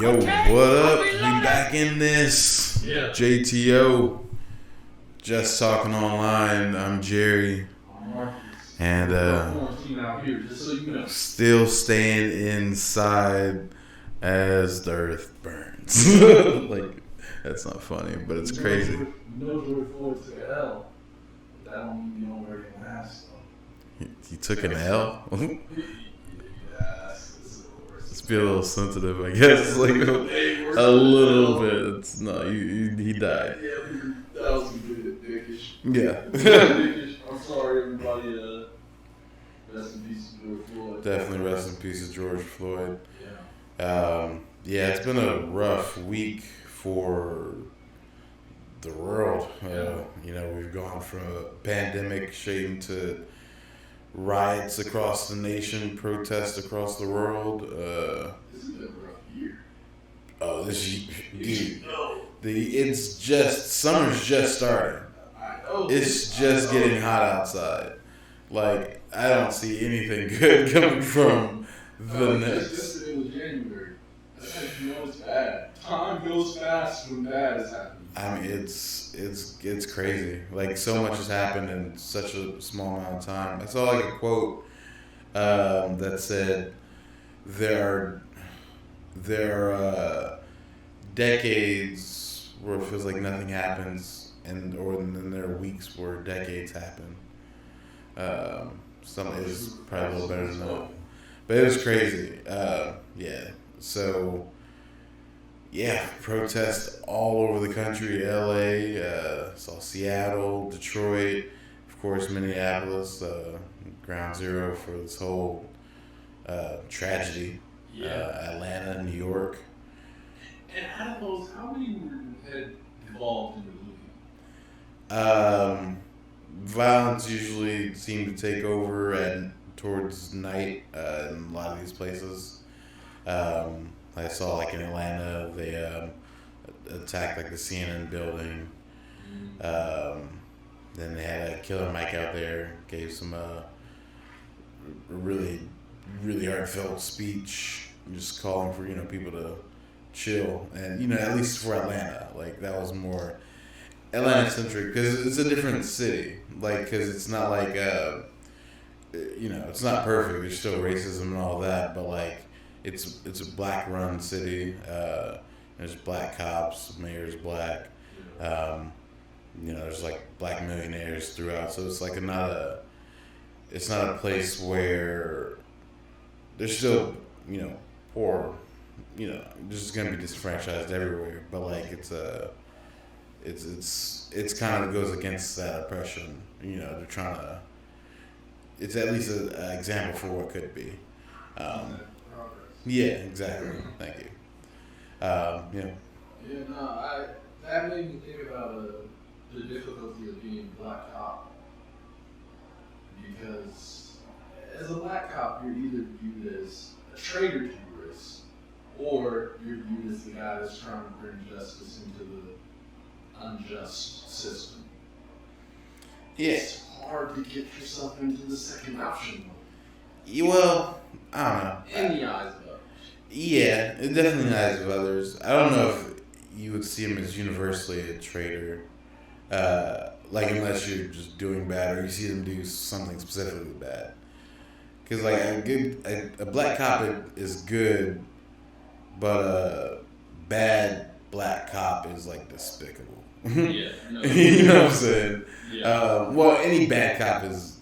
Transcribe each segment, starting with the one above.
Yo, what up? We back in this. Yeah. JTO. Just talking online. I'm Jerry. And still staying inside as the earth burns. Like, that's not funny, but it's crazy. You know George Floyd took an L. That don't mean you don't wear your mask. He took an L? Let's be a little sensitive, I guess. Like a little bit. It's no, he died. Yeah, that was a bit dickish. Yeah. Dickish. I'm sorry, everybody. Rest in peace to George Floyd. Definitely rest in peace to George Floyd. Yeah. Yeah, it's been a rough week for the world. We've gone from a pandemic straight into riots across the nation, protests across the world. This has been a rough year. Oh, it's just summer's just starting. It's just getting hot outside. Like, I don't see anything good coming from the next. Yesterday was January. That's how you know it's bad. Time goes fast when bad is happening. I mean, it's crazy. Like, so much has happened in such a small amount of time. I saw like a quote that said there are decades where it feels like nothing happens, and then there are weeks where decades happen. Some is probably a little better than that, but it was crazy. Protests all over the country. LA, saw Seattle, Detroit, of course Minneapolis, ground zero for this whole tragedy. Atlanta, New York. And out of those, how many had involved in the movie? Violence usually seemed to take over towards night in a lot of these places. I saw like in Atlanta they attacked like the CNN building. Then they had a Killer Mike out there, gave some really really heartfelt speech, just calling for people to chill, and at least for Atlanta, like that was more Atlanta centric because it's a different city, like because it's not like it's not perfect. There's still racism and all that, but like it's a black run city. There's black cops, mayor's black. There's like black millionaires throughout, so it's like it's not a place where there's still poor. There's gonna be disenfranchised everywhere, but like it's kind of goes against that oppression. They're trying to. It's at least an example for what could be. Yeah, exactly. Thank you. That made me think about the difficulty of being a black cop. Because as a black cop, you're either viewed as a traitor to your race, or you're viewed as the guy that's trying to bring justice into the unjust system. Yeah. It's hard to get yourself into the second option. Well, I don't know. In the eyes of others. Yeah, definitely in the eyes of others. I don't know if you would see him as universally a traitor, unless you're just doing bad or you see them do something specifically bad. Because like a black cop is good, but a bad black cop is like despicable. Yeah, no. You know what I'm saying? Yeah. Any bad cop is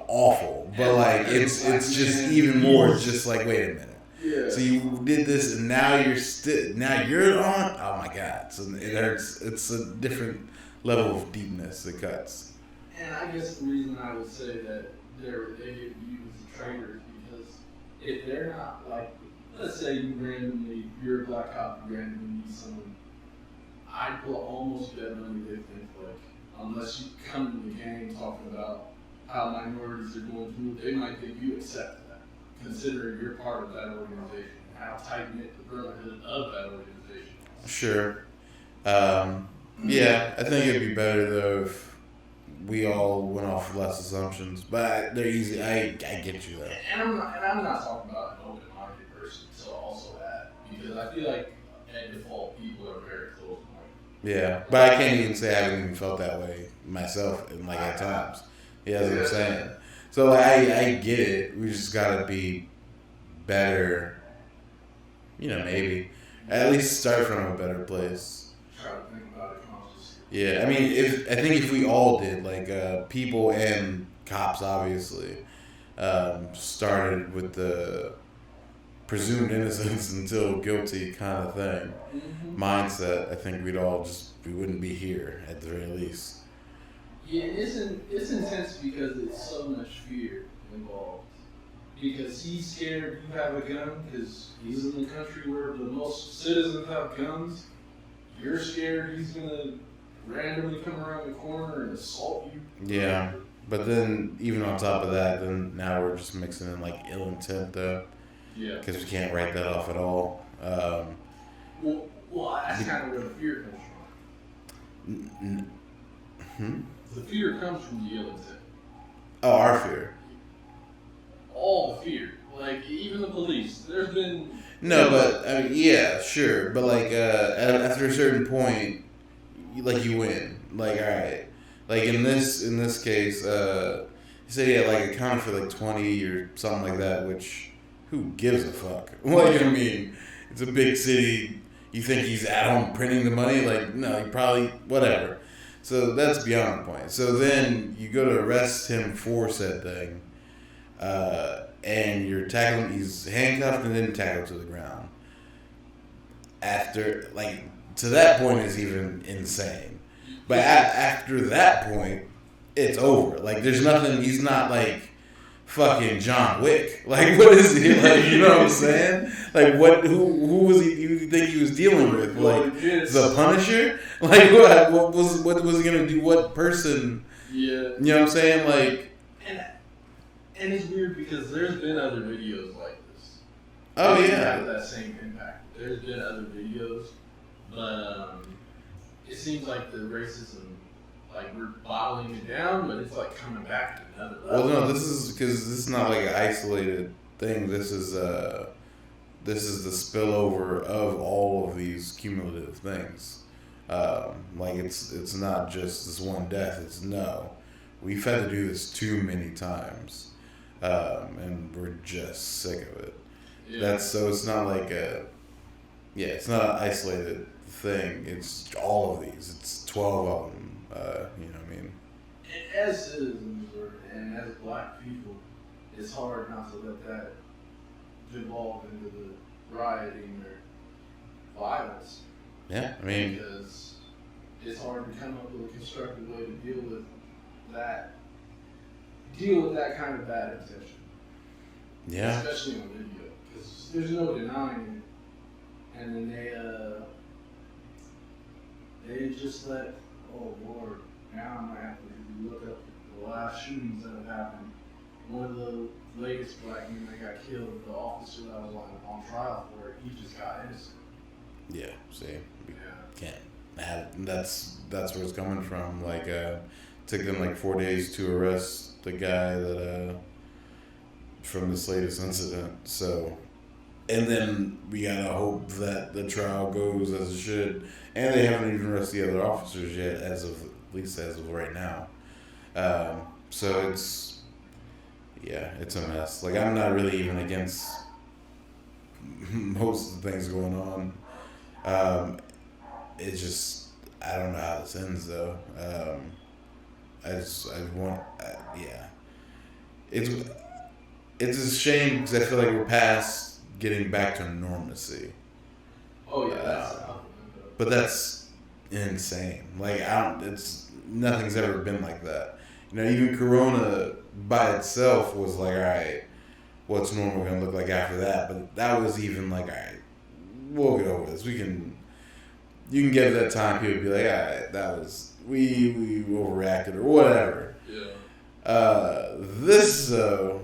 awful, but like it's just even more just like, wait a minute. Yeah. So you did this, and now you're on. Oh my God! So it hurts. It's a different level of deepness it cuts. And I guess the reason I would say that they get viewed as traitors because if they're not like, let's say you're a black cop, you randomly meet someone, I will almost bet money they think like, unless you come to the gang talking about how minorities are going through, they might think you accept that, considering you're part of that organization, how tight-knit the brotherhood of that organization is. Sure. I think it'd be better though if we all went off less assumptions, but they're easy. I get you though. And I'm not talking about an open-minded person to also add, because I feel like at default, people are very close-minded. Yeah, but I can't even say I haven't even felt that way myself, in like at times. Yeah, that's what I'm saying. So like, I get it. We just gotta be better. Maybe at least start from a better place. Try to think about it consciously. Yeah, I mean, I think if we all did, like people and cops, obviously, started with the presumed innocence until guilty kind of thing mindset, I think we wouldn't be here at the very least. Yeah, it's intense because it's so much fear involved. Because he's scared you have a gun because he's in the country where the most citizens have guns. You're scared he's gonna randomly come around the corner and assault you. Yeah, but then even on top of that, then now we're just mixing in like ill intent though. Yeah. Because we can't write that off at all. Well, that's kind of where the fear comes from. The fear comes from the ill intent. Oh, our fear. All the fear. Like, even the police. There's been... No, but, I mean, yeah, sure. But, like, after a certain point, you win. Like, all right. Like, in this case, you said he had, like, accounted for, like, 20 or something like that, which, who gives a fuck? Like, I mean, it's a big city. You think he's at home printing the money? Like, no, he probably, whatever. So that's beyond the point. So then you go to arrest him for said thing, and you're tackling. He's handcuffed and then tackled to the ground. After, like, to that point is even insane. But after that point, it's over. Like, there's nothing. He's not like fucking John Wick. Like, what is he? Like, you know what I'm saying? Like, what? Who was he? You think he was dealing with? Like, the Punisher? Like, what was he gonna do? What person? Yeah. You know what I'm saying? Like, and it's weird because there's been other videos like this. Oh It yeah. have that same impact. There's been other videos, but it seems like the racism, like, we're bottling it down, but it's like coming back to another level. Well, no, this is because this is not like an isolated thing. This is the spillover of all of these cumulative things. Like, it's not just this one death. It's no, we've had to do this too many times, and we're just sick of it. Yeah. So it's not like it's not an isolated thing. It's all of these. It's 12 of them. You know what I mean? As citizens and as black people, it's hard not to let that devolve into the rioting or violence. Yeah, I mean, because it's hard to come up with a constructive way to deal with that kind of bad intention. yeah. Especially on video, because there's no denying it. And then they just let, oh Lord, now I might have to look up the last shootings that have happened. One of the latest black men that got killed, the officer that was on trial for it, he just got innocent. Yeah, see, we Yeah. can't have, that's where it's coming from. Like, took them like 4 days to arrest the guy that from this latest incident. So, and then we gotta hope that the trial goes as it should. And they haven't even arrested the other officers yet, at least as of right now. So it's a mess. Like, I'm not really even against most of the things going on. It's just, I don't know how this ends though. It's a shame because I feel like we're past getting back to normalcy. Oh yeah, But that's insane. Like, nothing's ever been like that. You know, even Corona by itself was like, all right, what's normal gonna look like after that? But that was even like, all right, we'll get over this. You can get that time, people be like, all right, that was, we overreacted or whatever. Yeah. This though,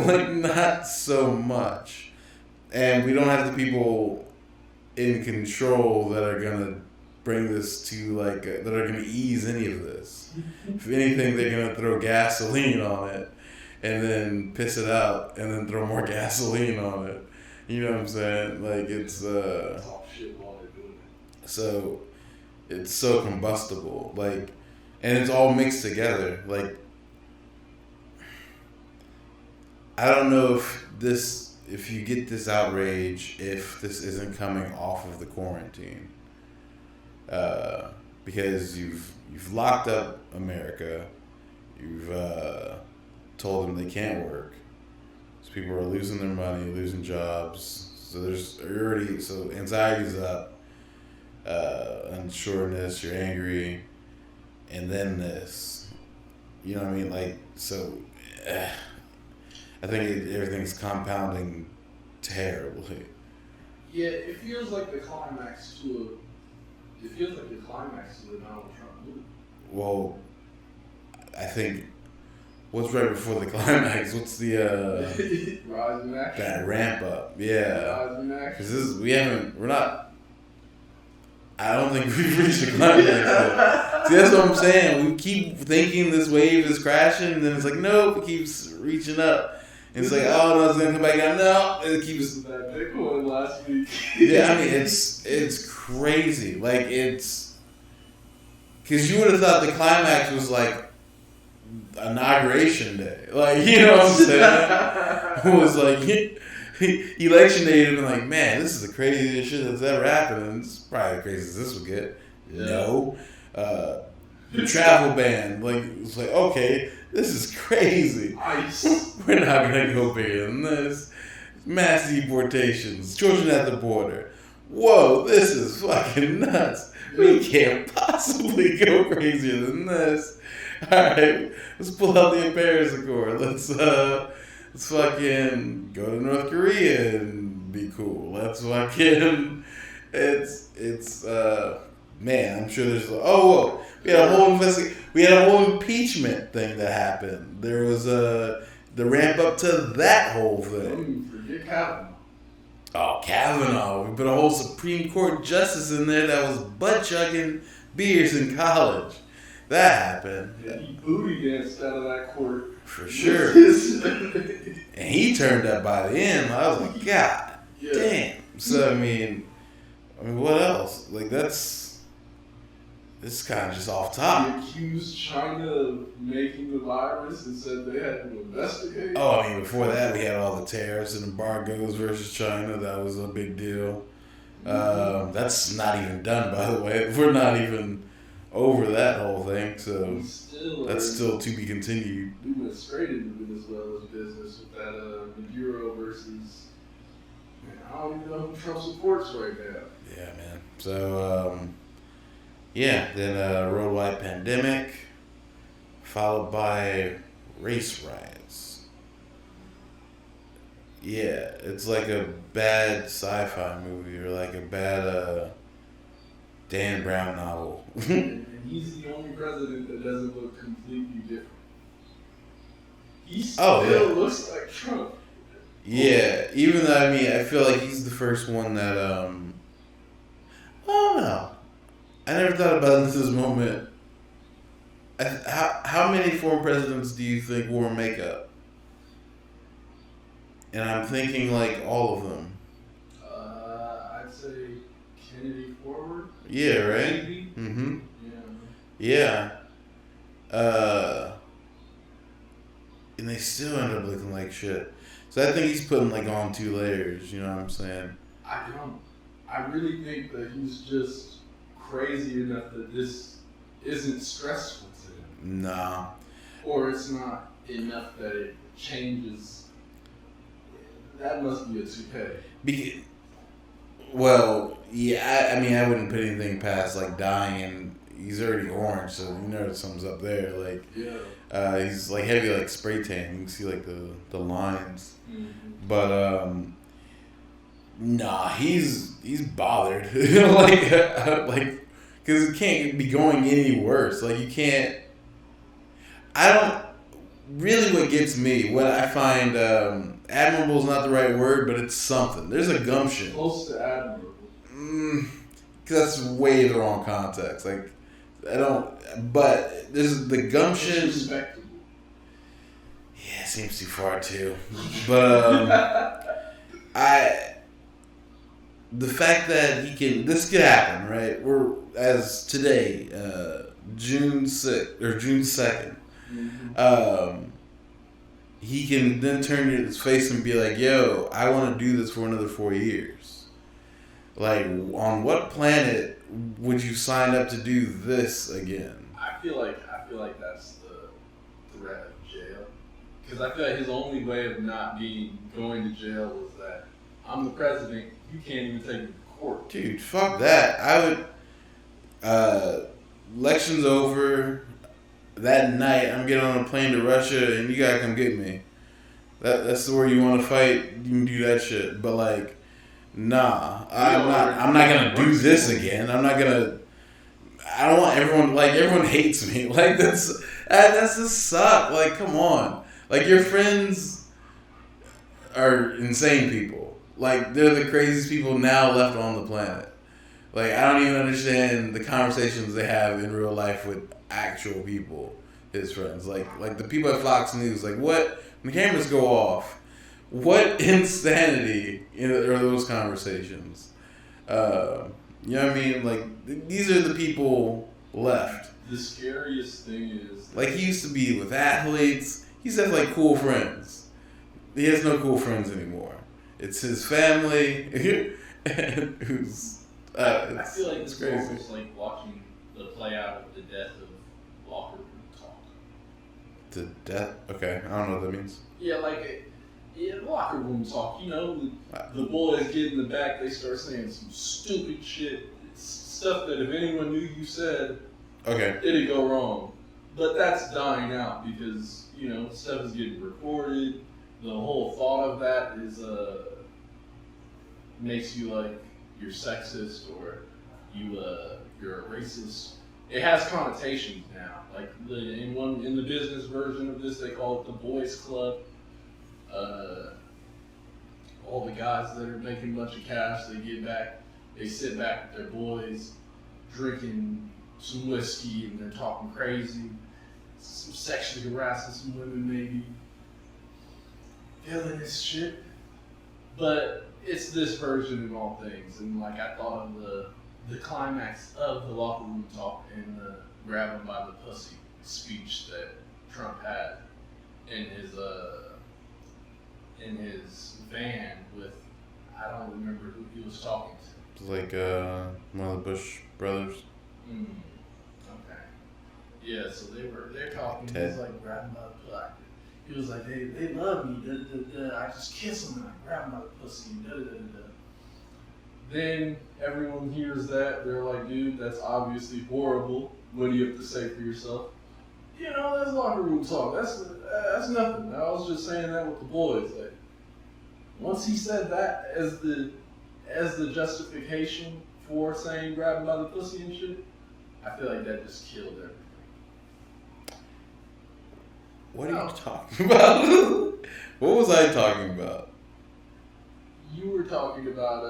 like, not so much. And we don't have the people in control that are gonna bring this to, like, that are gonna ease any of this. If anything, they're gonna throw gasoline on it and then piss it out and then throw more gasoline on it. You know what I'm saying? Like, it's Talk shit while they're doing So it's so combustible, like, and it's all mixed together. Like, I don't know if you get this outrage, if this isn't coming off of the quarantine, because you've locked up America, you've told them they can't work, so people are losing their money, losing jobs. So so anxiety's up, unsureness, you're angry, and then this, you know what I mean? Like, so. I think everything's compounding terribly. Yeah, it feels like the climax to the Donald Trump movie. Well, I think what's right before the climax? What's the Rise in Action? that ramp up? Yeah, Rise in Action. because we're not. I don't think we've reached the climax yet. See, that's what I'm saying. We keep thinking this wave is crashing, and then it's like, nope, it keeps reaching up. And it's like, oh no, it's gonna come back down. No, it keeps. That Bitcoin last week. Yeah, I mean, it's crazy. Like, it's because you would have thought the climax was like inauguration day. Like, you know what I'm saying? It was like election day, and been like, man, this is the craziest shit that's ever happened. And it's probably the craziest this will get. Yeah. No. The travel ban, like, it's like, okay, this is crazy. Ice. We're not gonna go bigger than this. Mass deportations, children at the border. Whoa, this is fucking nuts. We can't possibly go crazier than this. All right, let's pull out the Paris Accord. Let's fucking go to North Korea and be cool. Let's fucking it's man, I'm sure there's we had a whole impeachment thing that happened. There was the ramp up to that whole thing. Forget Kavanaugh. Oh, Kavanaugh. We put a whole Supreme Court justice in there that was butt chugging beers in college. That happened. Yeah, he booty danced out of that court. For sure. And he turned up by the end. I was like, God damn. So I mean, what else? Like, this is kind of just off top. He accused China of making the virus and said they had to investigate. Oh, I mean, before that, we had all the tariffs and embargoes versus China. That was a big deal. That's not even done, by the way. We're not even over that whole thing, so that's still to be continued. We went straight into Venezuela's business with that Maduro versus. I don't even know who Trump supports right now. Yeah, man. So, then a worldwide pandemic, followed by race riots. Yeah, it's like a bad sci-fi movie or like a bad Dan Brown novel. And he's the only president that doesn't look completely different. He still looks like Trump. Yeah, even though, I mean, I feel like he's the first one that, I don't know. I never thought about this moment. How many former presidents do you think wore makeup? And I'm thinking, like, all of them. I'd say Kennedy forward. Yeah, right? Maybe. Mm-hmm. Yeah. And they still end up looking like shit. So I think he's putting, like, on 2 layers, you know what I'm saying? I don't. I really think that he's just crazy enough that this isn't stressful to him. Nah. Or it's not enough that it changes. That must be a toupee. Well, yeah, I mean, I wouldn't put anything past, like, dying, and he's already orange, so you know something's up there. Like, he's, like, heavy, like, spray tan. You can see, like, the lines. Mm-hmm. But, nah, he's bothered. like, because it can't be going any worse. Like, you can't. Really, what gets me, what I find admirable is not the right word, but it's something. There's a gumption. Close to admirable. Because that's way the wrong context. Like, but there's the gumption. Respectable. Yeah, it seems too far too. But the fact that this could happen, right? We're as today, June 6th or June 2nd. He can then turn his face and be like, "Yo, I want to do this for another 4 years." Like, on what planet would you sign up to do this again? I feel like that's the threat of jail, because I feel like his only way of not going to jail was that I'm the president. You can't even take me to court. Dude, fuck that. I would. Election's over. That night, I'm getting on a plane to Russia, and you gotta come get me. That's where you want to fight. You can do that shit, but like, nah, I'm not gonna do this again. I'm not gonna. I don't want everyone. Like, everyone hates me. Like, that's just suck. Like, come on. Like, your friends are insane people. Like, they're the craziest people now left on the planet. Like, I don't even understand the conversations they have in real life with actual people, his friends. Like the people at Fox News. Like, what? When the cameras go off, what insanity are those conversations? You know what I mean? Like, these are the people left. The scariest thing is, like, he used to be with athletes. He used to have, like, cool friends. He has no cool friends anymore. It's his family who's... I feel like it's almost like watching the play out of the death of locker room talk. The death? Okay, I don't know what that means. Yeah, like, locker room talk. You know, the boys get in the back, they start saying some stupid shit. It's stuff that if anyone knew you said, okay, it'd go wrong. But that's dying out because, you know, stuff is getting recorded. The whole thought of that is, makes you like, you're sexist or you're a racist. It has connotations now. Like, in the business version of this, they call it the boys club. All the guys that are making a bunch of cash, they sit back with their boys, drinking some whiskey, and they're talking crazy, some sexually harassing some women, maybe feeling this shit. But it's this version of all things, and like, I thought of the climax of the locker room talk in the grab him by the pussy speech that Trump had in his van with, I don't remember who he was talking to. Like one of the Bush brothers. Okay. Yeah, so they're talking. Ted. He was like grabbing by the pussy. He was like, they love me. I just kiss them and I grab them by the pussy. Then everyone hears that. They're like, dude, that's obviously horrible. What do you have to say for yourself? You know, that's locker room talk. That's nothing. I was just saying that with the boys. Like, once he said that as the justification for saying grab him by the pussy and shit, I feel like that just killed everything. What are you talking about? What was I talking about? You were talking about,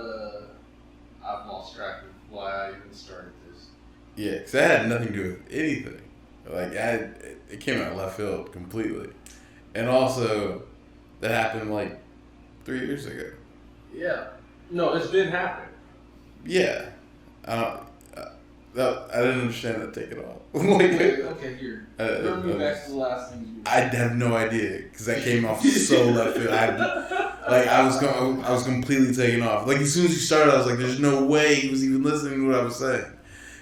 I've lost track of why I even started this. Yeah, because that had nothing to do with anything. Like, it came out of left field completely. And also, that happened like 3 years ago. Yeah. No, it's been happening. Yeah. I didn't understand that. Take it off. Okay, here. Bring me back to the last thing you were. I have no idea because that came off so left field. I was completely taken off. Like, as soon as you started, I was like, "There's no way he was even listening to what I was saying,"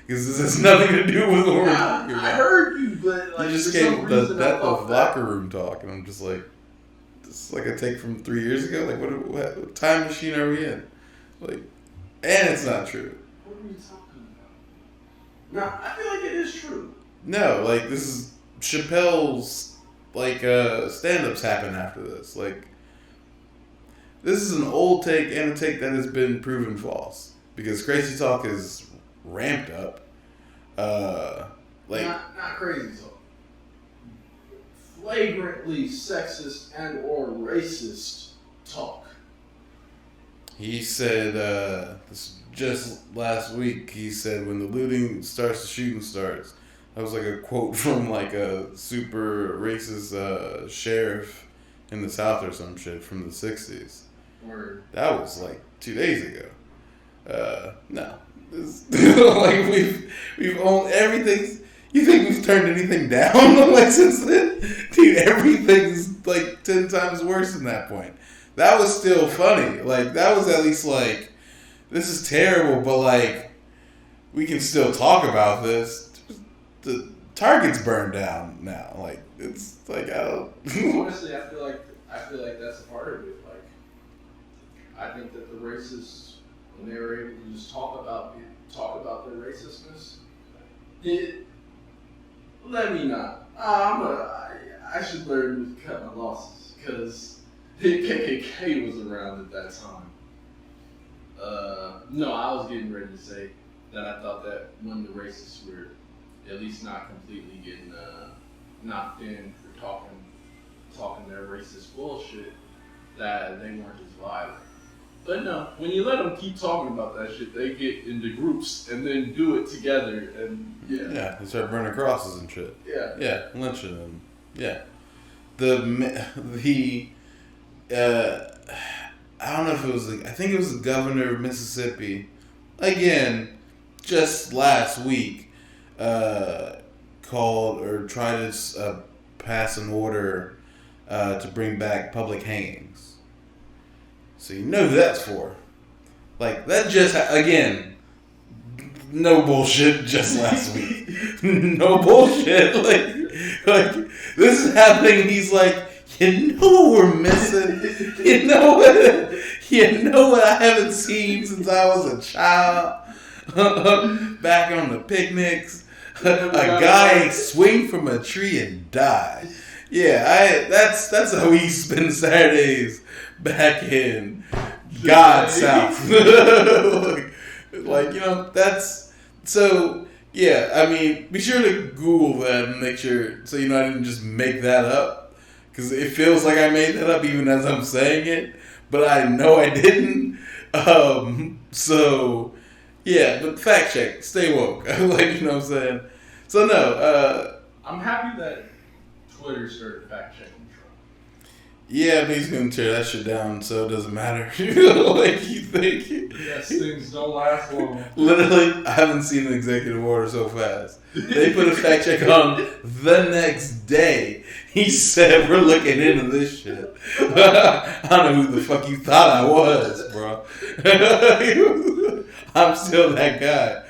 because this has nothing to do with what we're talking about. I heard you, but like, you just came with the death of locker room talk, and I'm just like, this is like a take from 3 years ago. Like, what time machine are we in? Like, and it's not true. What are you talking about? No, I feel like it is true. No, like, this is Chappelle's, like, stand-ups happen after this. Like, this is an old take and a take that has been proven false. Because crazy talk is ramped up. Not crazy talk. Flagrantly sexist and or racist talk. He said, this just last week, he said, when the looting starts, the shooting starts. That was like a quote from like a super racist sheriff in the South or some shit from the 60s. Word. That was like 2 days ago. No. Like we've owned everything. You think we've turned anything down like since then? Dude, everything's like 10 times worse than that point. That was still funny. Like that was at least like, this is terrible, but like we can still talk about this. The Target's burned down now. Like it's like I don't. Honestly, I feel like that's a part of it. Like I think that the racists, when they were able to just talk about their racistness, let me not. I should learn to cut my losses because the KKK was around at that time. No, I was getting ready to say that I thought that when the racists were at least not completely getting knocked in for talking their racist bullshit, that they weren't as violent. But no, when you let them keep talking about that shit, they get into groups and then do it together, and yeah, they start burning crosses and shit. Yeah, lynching them. Yeah, I don't know if it was I think it was the governor of Mississippi, again, just last week, called or tried to pass an order to bring back public hangings. So you know who that's for. Like, that just, again, no bullshit just last week. No bullshit. Like, this is happening. He's like, you know what we're missing? You know what I haven't seen since I was a child? Back on the picnics. A guy swing from a tree and die. Yeah, that's how we spend Saturdays back in God South. like, you know, that's so. Yeah, I mean, be sure to Google that and make sure so you know I didn't just make that up, because it feels like I made that up even as I'm saying it, but I know I didn't. So yeah, but fact check, stay woke. Like, you know what I'm saying. So no, I'm happy that Twitter started fact checking Trump. Yeah, but he's gonna tear that shit down, so it doesn't matter. Like, you think? Yes, things don't last long. Literally, I haven't seen an executive order so fast. They put a fact check on the next day. He said, "We're looking into this shit." I don't know who the fuck you thought I was, bro. I'm still that guy.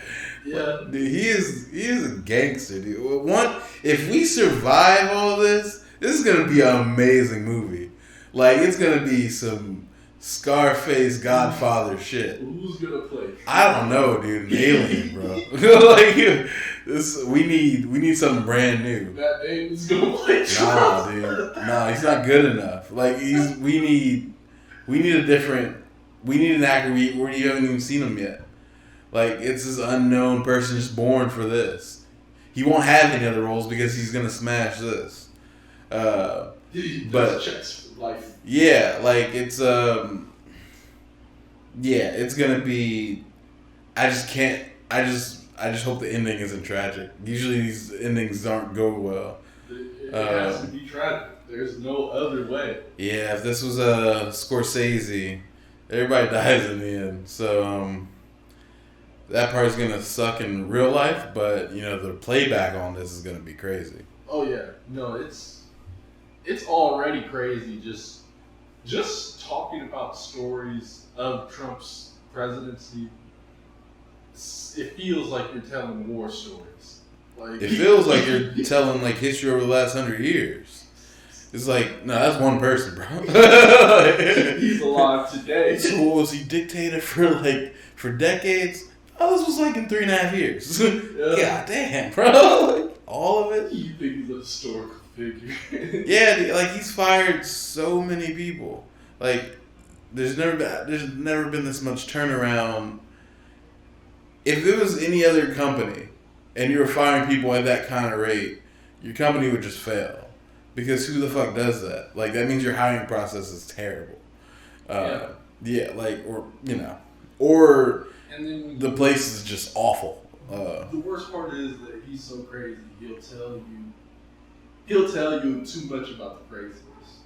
Yeah, dude, he is a gangster, dude. If we survive all this is gonna be an amazing movie. Like, it's gonna be some Scarface Godfather shit. Who's gonna play? I don't know, dude. An alien, bro. Like, we need something brand new. That Damon's gonna play Trump. Nah, dude. Nah, he's not good enough. Like, we need an actor where you haven't even seen him yet. Like, it's this unknown person just born for this. He won't have any other roles because he's gonna smash this. He but checks for life. Yeah, like it's it's gonna be. I just hope the ending isn't tragic. Usually these endings don't go well. It has to be tragic. There's no other way. Yeah, if this was a Scorsese, everybody dies in the end. So that part's gonna suck in real life, but you know the playback on this is gonna be crazy. Oh yeah, no, it's already crazy just talking about stories of Trump's presidency. It feels like you're telling war stories. Like, it feels like you're telling like history over the last 100 years. It's like, no, that's one person, bro. He's alive today. So what, was he dictator for decades? Oh, this was like in 3.5 years. Yeah. God damn, bro. Like, all of it. You think he's a historical figure? Yeah, dude, like he's fired so many people. Like, there's never been this much turnaround. If it was any other company and you were firing people at that kind of rate, your company would just fail. Because who the fuck does that? Like, that means your hiring process is terrible. Yeah, like, or and then the place is just awful. The worst part is that he's so crazy. He'll tell you too much about the craziness.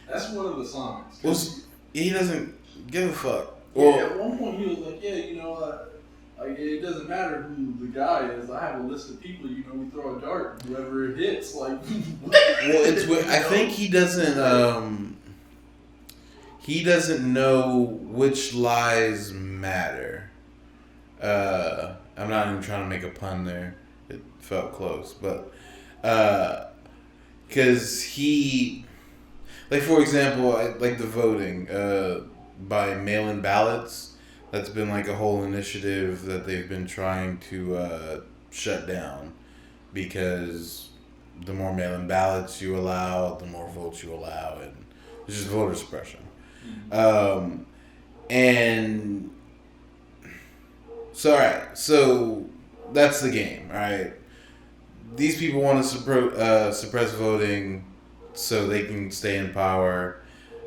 That's one of the signs. Well, he doesn't give a fuck. Or at one point he was like, yeah, like it doesn't matter who the guy is. I have a list of people. We throw a dart, whoever it hits, like. well, it's. I think he doesn't. He doesn't know which lies matter. I'm not even trying to make a pun there. It felt close, but because he, like for example, like the voting by mail-in ballots. That's been like a whole initiative that they've been trying to shut down because the more mail-in ballots you allow, the more votes you allow, and it's just voter suppression. And so, all right, so that's the game, all right? These people want to suppress voting so they can stay in power.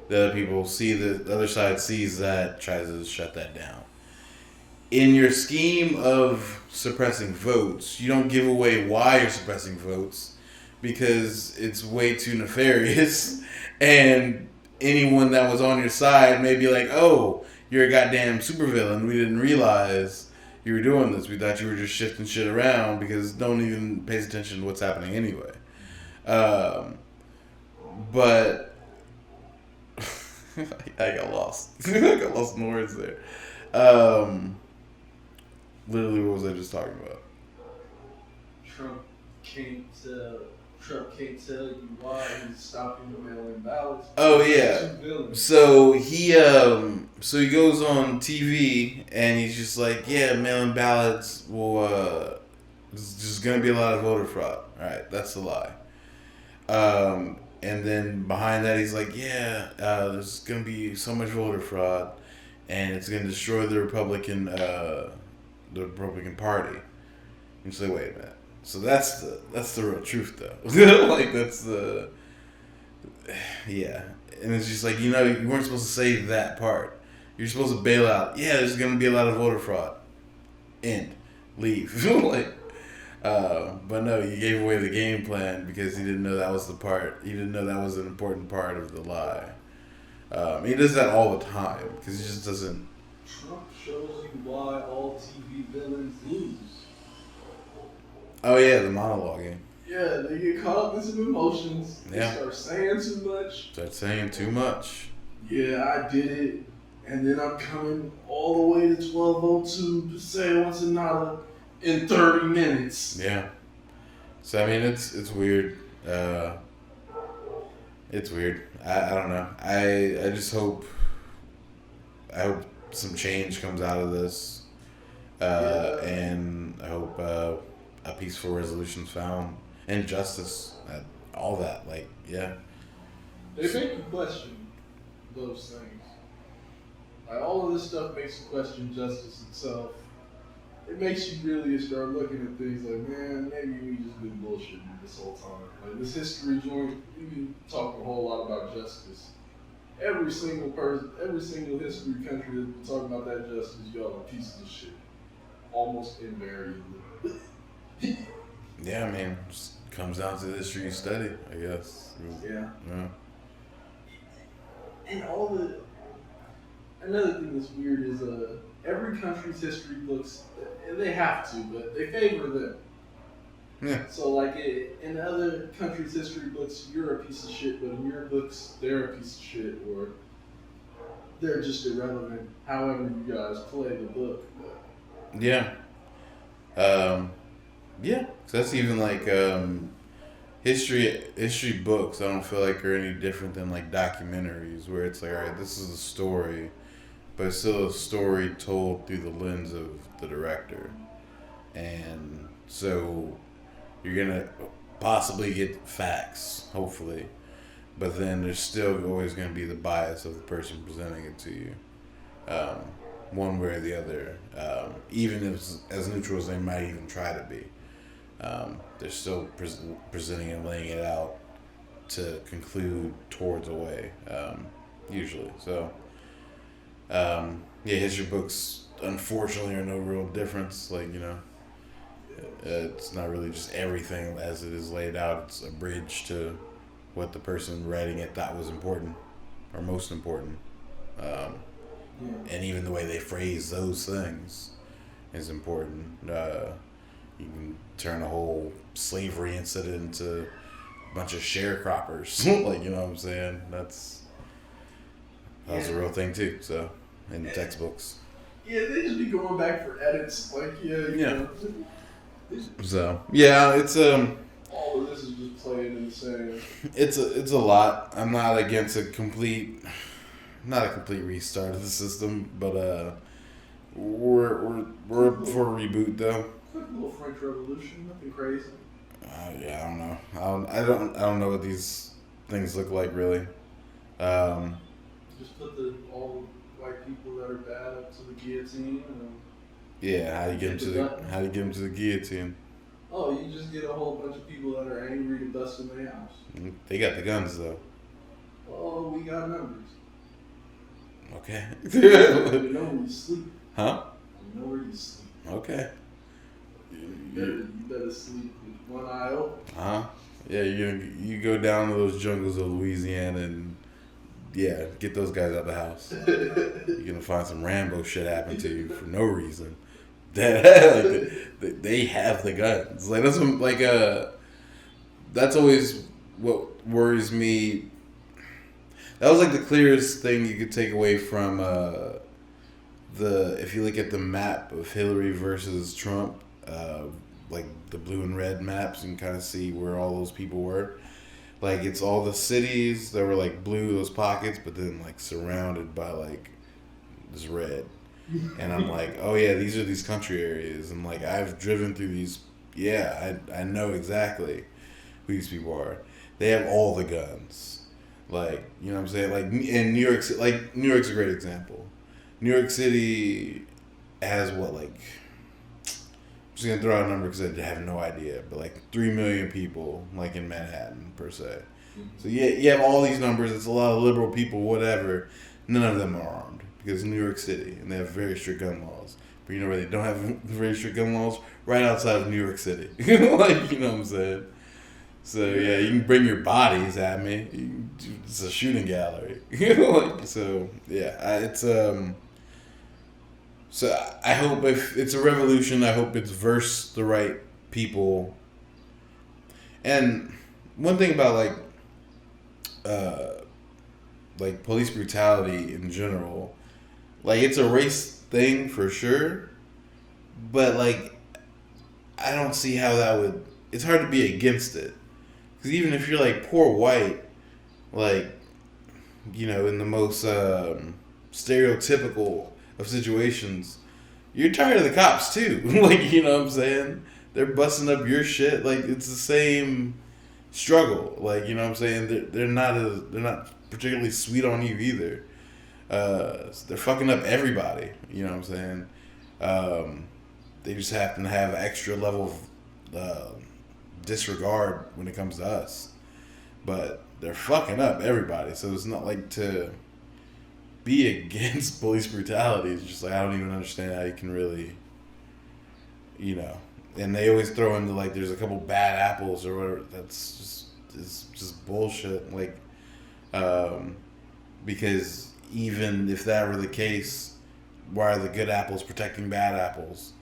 The other people the other side sees that, tries to shut that down. In your scheme of suppressing votes, you don't give away why you're suppressing votes because it's way too nefarious. And anyone that was on your side may be like, oh, you're a goddamn supervillain. We didn't realize you were doing this. We thought you were just shifting shit around because no one even pays attention to what's happening anyway. But I got lost. I got lost in the words there. Literally, what was I just talking about? Trump can't tell you why he's stopping the mail-in ballots. Oh yeah. So he goes on TV and he's just like, yeah, mail-in ballots will there's just gonna be a lot of voter fraud. All right, that's the lie. And then behind that, he's like, yeah, there's gonna be so much voter fraud, and it's gonna destroy the Republican Party. And you say, wait a minute. So that's the real truth, though. Like that's the yeah. And it's just like you weren't supposed to say that part. You're supposed to bail out. Yeah, there's gonna be a lot of voter fraud. End. Leave. Like. But no, you gave away the game plan because he didn't know that was the part. He didn't know that was an important part of the lie. He does that all the time because he just doesn't. Trump shows you why all TV villains lose. Oh yeah, the monologuing. Yeah, they get caught up in some emotions. They start saying too much. Yeah, I did it, and then I'm coming all the way to 12:02 to say what's another. In 30 minutes. Yeah. So I mean, it's weird. It's weird. I don't know. I just hope. I hope some change comes out of this, and I hope a peaceful resolution's found and justice. All that, like, yeah. They make you question those things. Like all of this stuff makes you question justice itself. It makes you really start looking at things like, man, maybe we just been bullshitting this whole time. Like this history joint, we can talk a whole lot about justice. Every single history country that's been talking about that justice, y'all are pieces of shit. Almost invariably. Yeah, I mean, it just comes down to the history you study, I guess. Yeah. Yeah. And another thing that's weird is every country's history books, they have to, but they favor them. Yeah. So like in other countries' history books, you're a piece of shit, but in your books, they're a piece of shit, or they're just irrelevant. However you guys play the book. But. Yeah. Yeah. So that's even like history books. I don't feel like are any different than like documentaries, where it's like, all right, this is a story, but it's still a story told through the lens of the director, and so you're gonna possibly get facts, hopefully, but then there's still always gonna be the bias of the person presenting it to you, one way or the other, even if it's as neutral as they might even try to be. They're still presenting and laying it out to conclude towards a way, usually. So, yeah, history books, unfortunately, are no real difference. Like, it's not really just everything as it is laid out. It's a bridge to what the person writing it thought was important or most important. And even the way they phrase those things is important. You can turn a whole slavery incident into a bunch of sharecroppers. Like, you know what I'm saying? That was a real thing too. So, in the textbooks. Yeah, they just be going back for edits. Like, you know. So, yeah, it's all of this is just playing in the sand. It's a lot. I'm not against not a complete restart of the system, but we're up for a reboot though. It's like a little French Revolution, nothing crazy. Yeah, I don't know. I don't know what these things look like really. Just put all white people that are bad up to the guillotine. Yeah, how do you get them to the guillotine? Oh, you just get a whole bunch of people that are angry to bust in their house. They got the guns though. Oh, we got numbers. Okay. You know where you sleep. Huh? You know where you sleep. Okay. You better sleep with one eye open. Yeah, you go down to those jungles of Louisiana and get those guys out of the house. You're gonna find some Rambo shit happen to you for no reason. They have the guns. Like that's always what worries me. That was like the clearest thing you could take away from if you look at the map of Hillary versus Trump, like the blue and red maps, you can kind of see where all those people were. Like, it's all the cities that were like blue, those pockets, but then like surrounded by like this red. And I'm like, oh yeah, these are these country areas. And like, I've driven through these. Yeah, I know exactly who these people are. They have all the guns. Like, you know what I'm saying? Like, in New York, like, New York's a great example. New York City has what, like, I'm just going to throw out a number because I have no idea, but like 3 million people, like, in Manhattan, per se. Mm-hmm. So, yeah, you have all these numbers. It's a lot of liberal people, whatever. None of them are armed because New York City, and they have very strict gun laws. But you know where they don't have very strict gun laws? Right outside of New York City. Like, you know what I'm saying? So, yeah, you can bring your bodies at me. It's a shooting gallery. So, yeah, it's, so I hope if it's a revolution, I hope it's versus the right people. And one thing about, like police brutality in general, like, it's a race thing for sure, but, like, I don't see how that would, it's hard to be against it. Because even if you're, like, poor white, like, you know, in the most stereotypical of situations, you're tired of the cops, too. Like, you know what I'm saying? They're busting up your shit. Like, it's the same struggle. Like, you know what I'm saying? They're not particularly sweet on you either. They're fucking up everybody. You know what I'm saying? They just happen to have an extra level of disregard when it comes to us, but they're fucking up everybody. So it's not like to be against police brutality. It's just like, I don't even understand how you can really, you know. And they always throw into, like, there's a couple bad apples or whatever. That's just bullshit. Like, because even if that were the case, why are the good apples protecting bad apples?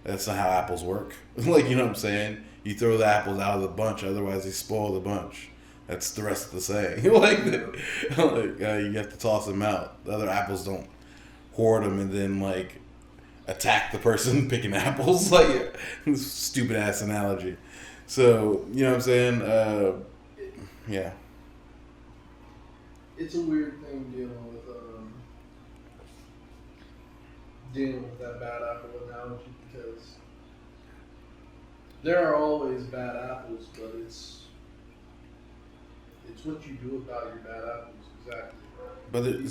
That's not how apples work. Like, you know what I'm saying? You throw the apples out of the bunch, otherwise they spoil the bunch. That's the rest of the saying. You have to toss them out. The other apples don't hoard them and then, like, attack the person picking apples. Like, stupid ass analogy. So, you know what I'm saying? Yeah. It's a weird thing dealing with that bad apple analogy, because there are always bad apples, but it's what you do about your bad apples, exactly. But you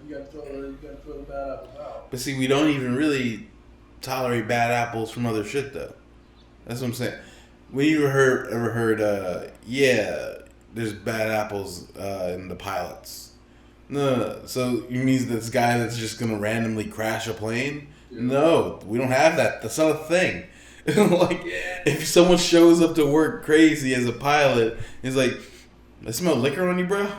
gotta throw the bad apples out. But see, we don't even really tolerate bad apples from other shit, though. That's what I'm saying. When you ever heard, there's bad apples in the pilots. No. So you mean this guy that's just gonna randomly crash a plane? Yeah. No, we don't have that. That's not a thing. Like, if someone shows up to work crazy as a pilot, he's like, I smell liquor on you, bro. All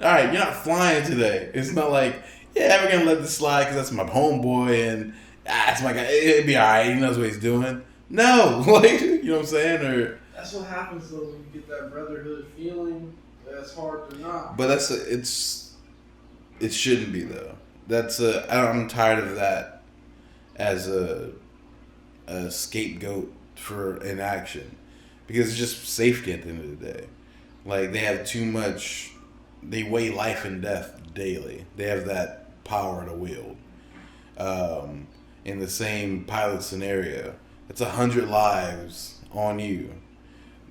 right, you're not flying today. It's not like yeah, we're gonna let this slide because that's my homeboy and it's my guy. It'd be all right. He knows what he's doing. No, like you know what I'm saying, or that's what happens though when you get that brotherhood feeling. That's hard to not. but it shouldn't be though. I'm tired of that as a scapegoat for inaction because it's just safety at the end of the day. Like they have too much. They weigh life and death daily. They have that power to wield. In the same pilot scenario, it's 100 lives on you.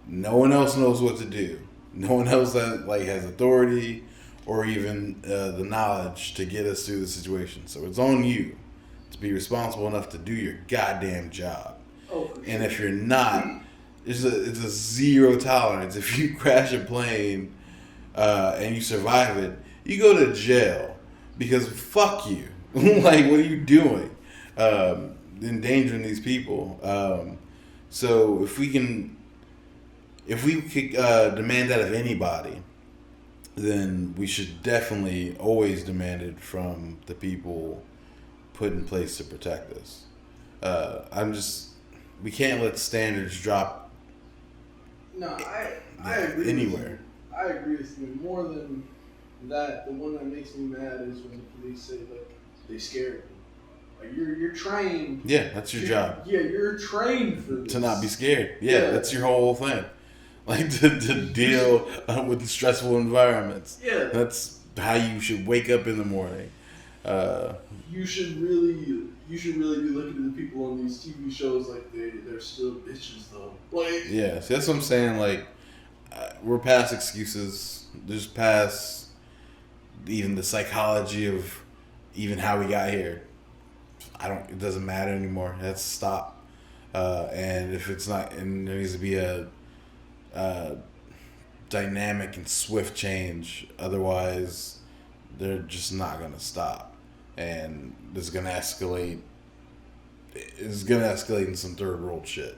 No one else knows what to do. No one else has authority or even the knowledge to get us through the situation. So it's on you to be responsible enough to do your goddamn job. Oh, for sure. And if you're not, it's a zero tolerance. If you crash a plane and you survive it, you go to jail because fuck you. Like, what are you doing? Endangering these people. So if we could demand that of anybody, then we should definitely always demand it from the people put in place to protect us. We can't let standards drop. No, I agree. Anywhere. I agree with you. More than that, the one that makes me mad is when the police say, "Look, they scared me." Like you're trained. Yeah, that's your job. Yeah, you're trained for this. To not be scared. Yeah, that's your whole thing. Like to deal with stressful environments. Yeah, that's how you should wake up in the morning. You should really be looking at the people on these TV shows like they're still bitches though. Like yeah, so that's what I'm saying. Like we're past excuses. Just past even the psychology of even how we got here. It doesn't matter anymore. Let's stop. And if it's not, and there needs to be a dynamic and swift change. Otherwise, they're just not gonna stop, and this is gonna escalate. It's gonna escalate in some third world shit.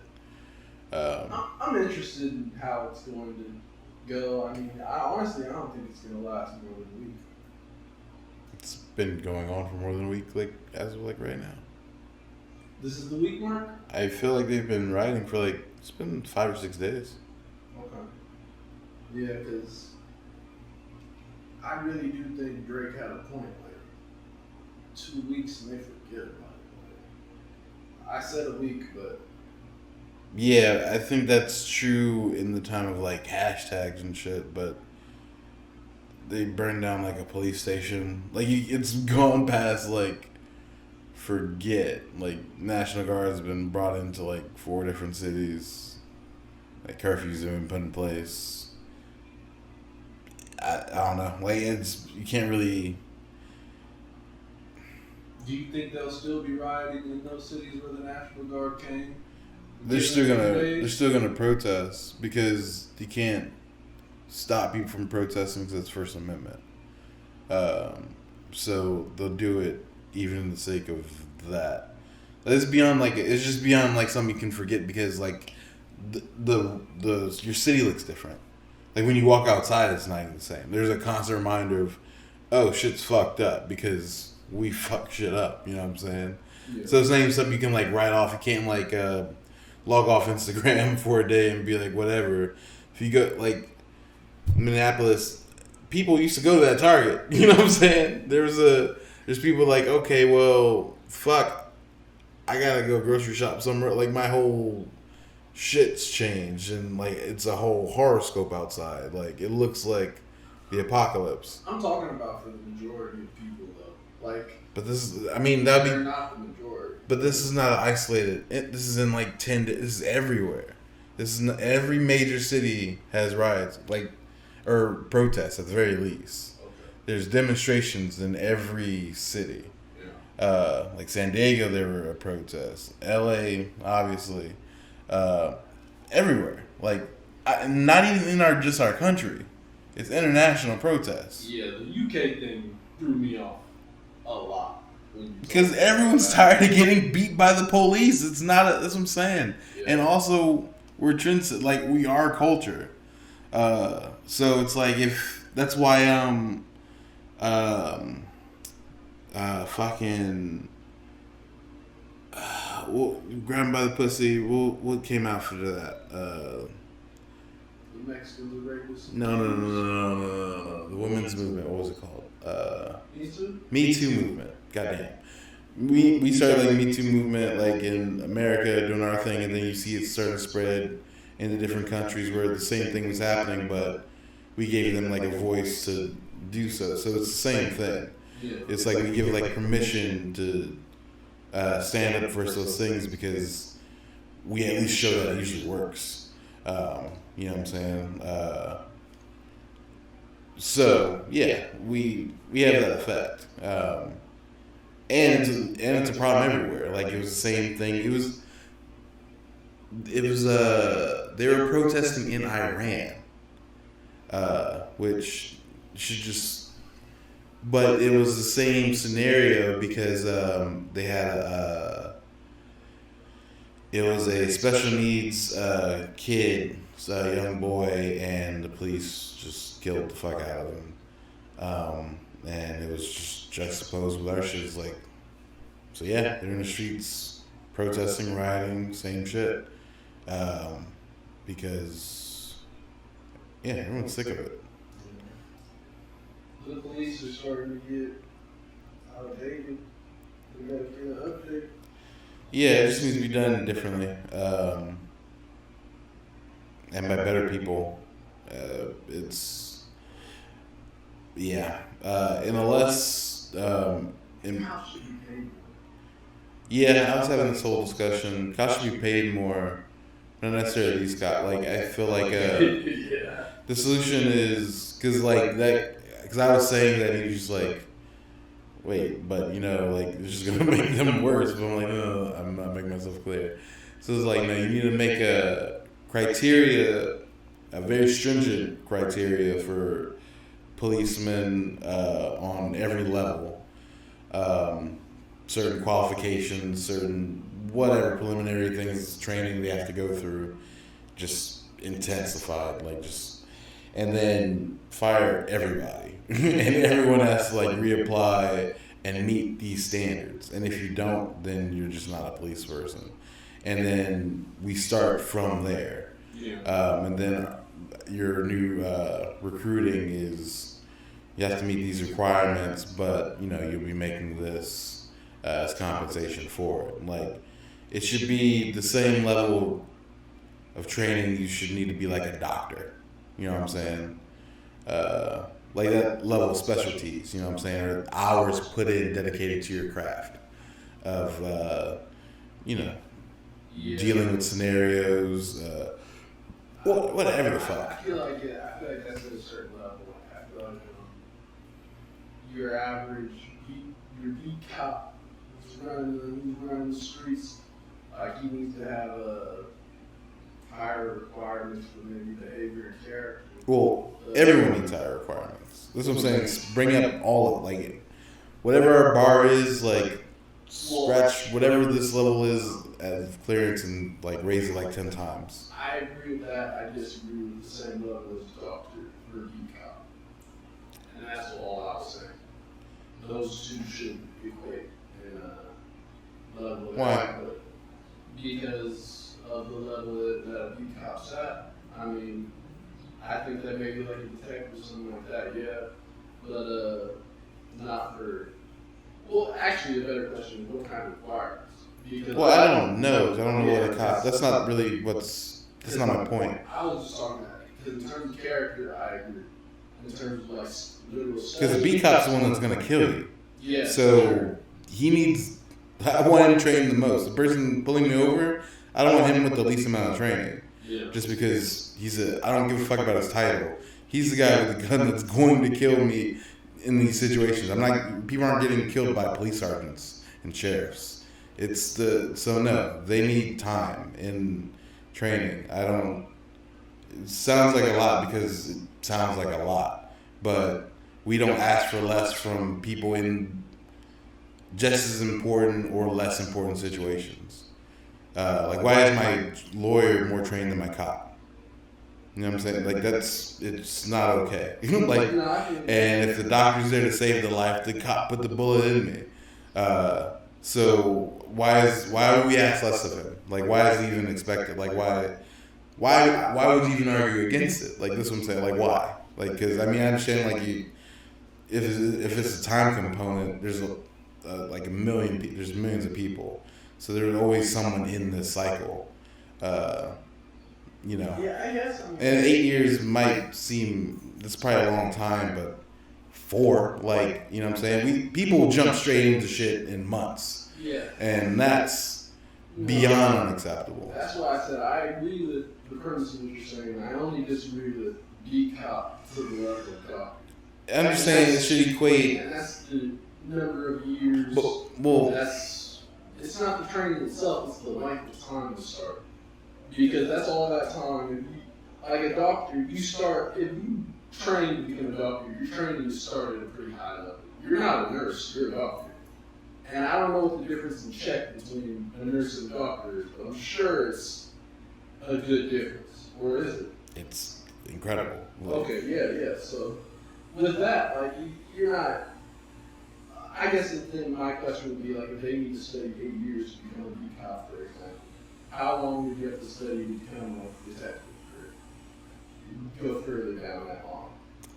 I'm interested in how it's going to go. I mean, honestly, I don't think it's gonna last more than a week. It's been going on for more than a week, like as of like right now. This is the week mark? I feel like they've been riding for it's been 5 or 6 days. Okay. Yeah, because I really do think Drake had a point. Like 2 weeks and they forget about it. Like, I said a week, but yeah, I think that's true in the time of like hashtags and shit, but they burned down like a police station. Like it's gone past like forget. Like National Guard has been brought into like 4 different cities. Like curfews have been put in place. I don't know. Like you can't really. Do you think they'll still be rioting in those cities where the National Guard came? They're still gonna protest because you can't stop people from protesting because it's First Amendment. So they'll do it even in the sake of that. It's just beyond like something you can forget because like the your city looks different. Like when you walk outside, it's not even the same. There's a constant reminder of, oh, shit's fucked up because we fuck shit up. You know what I'm saying? Yeah. So it's not even something you can like write off. You can't like log off Instagram for a day and be like whatever. If you go like Minneapolis, people used to go to that Target. You know what I'm saying? There's people like, okay, well, fuck, I gotta go grocery shop somewhere. Like my whole shit's changed and like it's a whole horoscope outside. Like it looks like the apocalypse. I'm talking about for the majority of people though. Like, but this is, I mean, that'd be. They're not the majority. But this is not isolated. This is in like 10. This is everywhere. This is every major city has riots, or protests at the very least. Okay. There's demonstrations in every city. Yeah. Like San Diego, there were a protest. L.A. obviously. Everywhere. Like, not even in just our country. It's international protests. Yeah, the UK thing threw me off a lot. Because everyone's tired of getting beat by the police. It's not. That's what I'm saying. Yeah. And also, we're we are culture. So it's like that's why fucking. Grabbed by the pussy. What came after that? The Mexicans are rapists. No. The women's movement. What was it called? Me Too? Me Too movement. Goddamn. We started like Me Too movement like in America doing our thing, and then you see it starting to spread into different countries where the same thing was happening, but we gave them like a voice to do so. So it's the same thing. It's like we give like permission to stand up for those things because we at least show that it usually works. You know what I'm saying? So yeah, we have that effect. And it's a problem everywhere. Like it was the same thing. It was they were protesting in Iran, which should just. But it was the same scenario because they had it was a special needs kid, a young boy, and the police just killed the fuck out of him. And it was just juxtaposed with our shit. It's like, so yeah, they're in the streets protesting, rioting, same shit. Because, yeah, everyone's sick of it. The police are starting to get outdated. We gotta get an update. Yeah, it just needs to be done differently. And by better people. It's, yeah. In a less, yeah, I was having this whole discussion. Cops should be paid more. Not necessarily these cops. Like, I feel like the solution is, because like that, because I was saying that he was just like, wait, but you know, like it's just gonna make them worse. But I'm like, no, I'm not making myself clear. So it's like, no, you need to make a criteria, a very stringent criteria for policemen on every level. Certain qualifications, certain whatever preliminary things, training they have to go through, just intensified, like just, and then fire everybody, and everyone has to like reapply and meet these standards. And if you don't, then you're just not a police person. And then we start from there. And then your new recruiting is you have to meet these requirements, but you know you'll be making this as compensation for it. Like it should be the same level of training. You should need to be like a doctor. You know what I'm saying? Like that level of specialties. You know what I'm saying? Or hours put in dedicated to your craft of you know dealing with scenarios. Whatever the fuck. I feel like that's at a certain level. I feel like your average, your beat cop who's running the streets, like he needs to have higher requirements for maybe behavior and character. Well, everyone needs higher requirements. That's what I'm saying. Bring up all of it. Like whatever our bar is, like scratch whatever this level is of clearance and like raise it like 10 times. I agree with that. I disagree with the same level as a doctor for a beat cop. And that's all I was saying. Those two shouldn't equate in a level. Why? Because of the level that a beat cop's at. I mean, I think that maybe like a detective or something like that, yeah. But not for. Well, actually, a better question: what kind of requirements? Because well, I don't know. I don't know what a cop. That's not really what's. That's not my point. I was just talking about it because in terms of character, I agree. In terms of like literal. Because the beat cop's the one that's gonna kill you. Yeah. So he needs. I want him trained the most. The person pulling me over, I don't want him with the least amount of training. Yeah. Just because I don't give a fuck about his title. He's the guy with the gun that's going to kill me in these situations. People aren't getting killed by police sergeants and sheriffs. So no, they need time in training. It sounds like a lot because it sounds like a lot, but we don't ask for less from people in just as important or less important situations. Like, why is my lawyer more trained than my cop? You know what I'm saying? Like it's not okay. Like, No, I can. and if the doctor's there to save the life, the cop put the bullet in me. So why would we ask less of him? Like, why is he even expected? Like, why would you even argue against it? Like, this is what I'm saying. Like, why? Like, because I mean, I understand like if it's a time component, there's like a million people, there's millions of people, so there's always someone in this cycle. You know, Yeah, I guess. and 8 years might seem that's probably a long time, but 4, like, you know what I'm saying? People jump straight into shit in months, Yeah. and that's beyond unacceptable. That's why I said I agree with the premise of what you're saying. I only disagree with beat cop to the level of cop. I'm just saying it should equate. And that's the number of years. Well, it's not the training itself, it's the length of time to start. Because that's all that time. If you, like a doctor, if you train to become a doctor, you're training to start at a pretty high level. You're not a nurse, you're a doctor. And I don't know what the difference in check between a nurse and a doctor is, but I'm sure it's a good difference. Or is it? It's incredible. Okay, yeah. So with that, like you're not. I guess then my question would be like, if they need to study 8 years to become a beat cop, for example, how long would you have to study to become a detective? Or go further down that long?